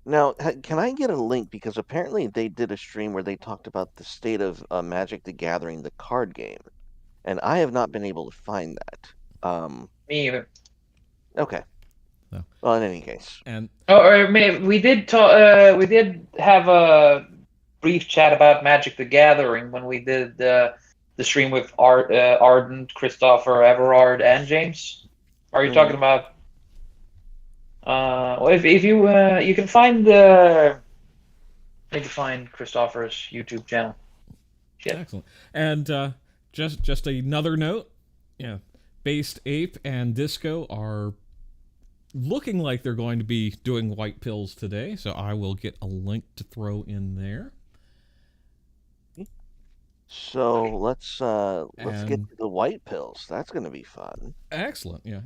Now, can I get a link? Because apparently they did a stream where they talked about the state of Magic the Gathering, the card game, and I have not been able to find that. Me either. Okay. No. Well, in any case. And we did talk. We did have a brief chat about Magic the Gathering when we did the stream with Ardent, Christopher, Everard, and James. Are you talking about? Well, if you you can find need to find Christopher's YouTube channel. Shit. Excellent. And just another note, yeah, Based Ape and Disco are looking like they're going to be doing white pills today, so I will get a link to throw in there. So let's get to the white pills. That's going to be fun. Excellent. Yeah.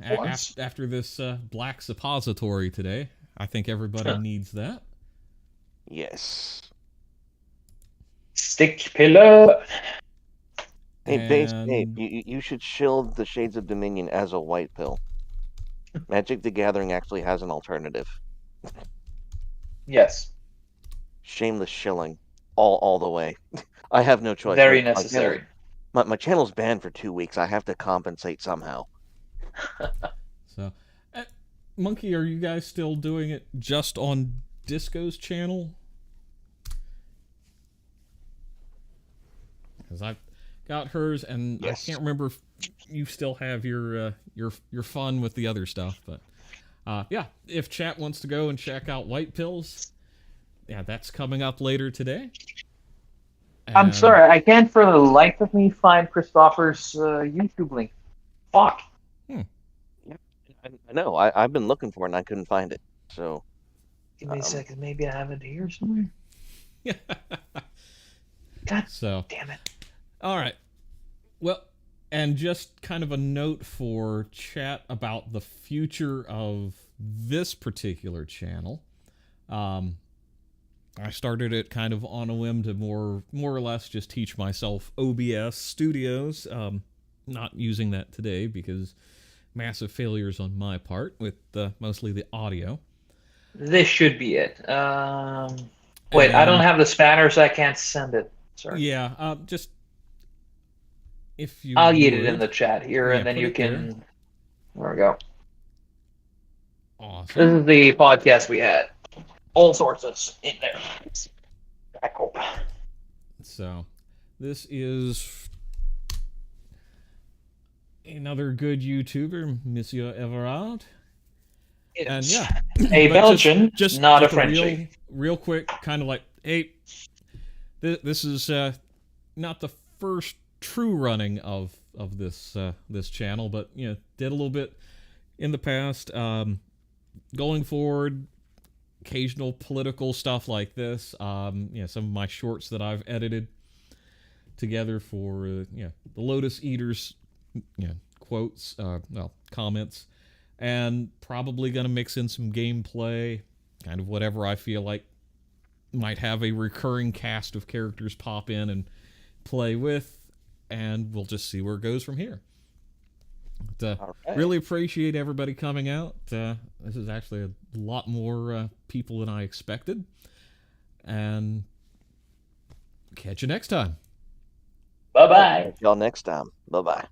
After this black suppository today, I think everybody needs that. Yes. Stick pillow. Hey, Based Ape, you should shield the Shades of Dominion as a white pill. Magic the Gathering actually has an alternative. Yes. Shameless shilling. All the way. I have no choice. Very necessary. My channel's banned for 2 weeks. I have to compensate somehow. So, Monkey, are you guys still doing it just on Disco's channel? Because I've got hers, and yes. I can't remember if you still have your fun with the other stuff. But yeah, if chat wants to go and check out White Pills, yeah, that's coming up later today. I'm sorry, I can't for the life of me find Christopher's YouTube link. Fuck. Yeah, I know. I've been looking for it and I couldn't find it. So give me a second. Maybe I have it here somewhere. God damn it. All right. Well, and just kind of a note for chat about the future of this particular channel. I started it kind of on a whim to more or less just teach myself OBS Studios. Not using that today because massive failures on my part with mostly the audio. This should be it. Wait, I don't have the spanner, so I can't send it. Sorry. Yeah, just if you. I'll get it in the chat here, and then you can. There we go. Awesome. This is the podcast we had. All sources in there. I hope. So, this is another good YouTuber, Monsieur Everard. And yeah, a Belgian, just not a Frenchie. Real quick, kind of like, hey, this is not the first true running of this this channel, but you know, did a little bit in the past. Going forward, occasional political stuff like this. You know, some of my shorts that I've edited together for the Lotus Eaters, quotes, comments, and probably gonna mix in some gameplay, kind of whatever I feel like might have a recurring cast of characters pop in and play with, and we'll just see where it goes from here. But, really appreciate everybody coming out. This is actually a lot more people than I expected. And catch you next time. Bye-bye. Y'all next time. Bye-bye.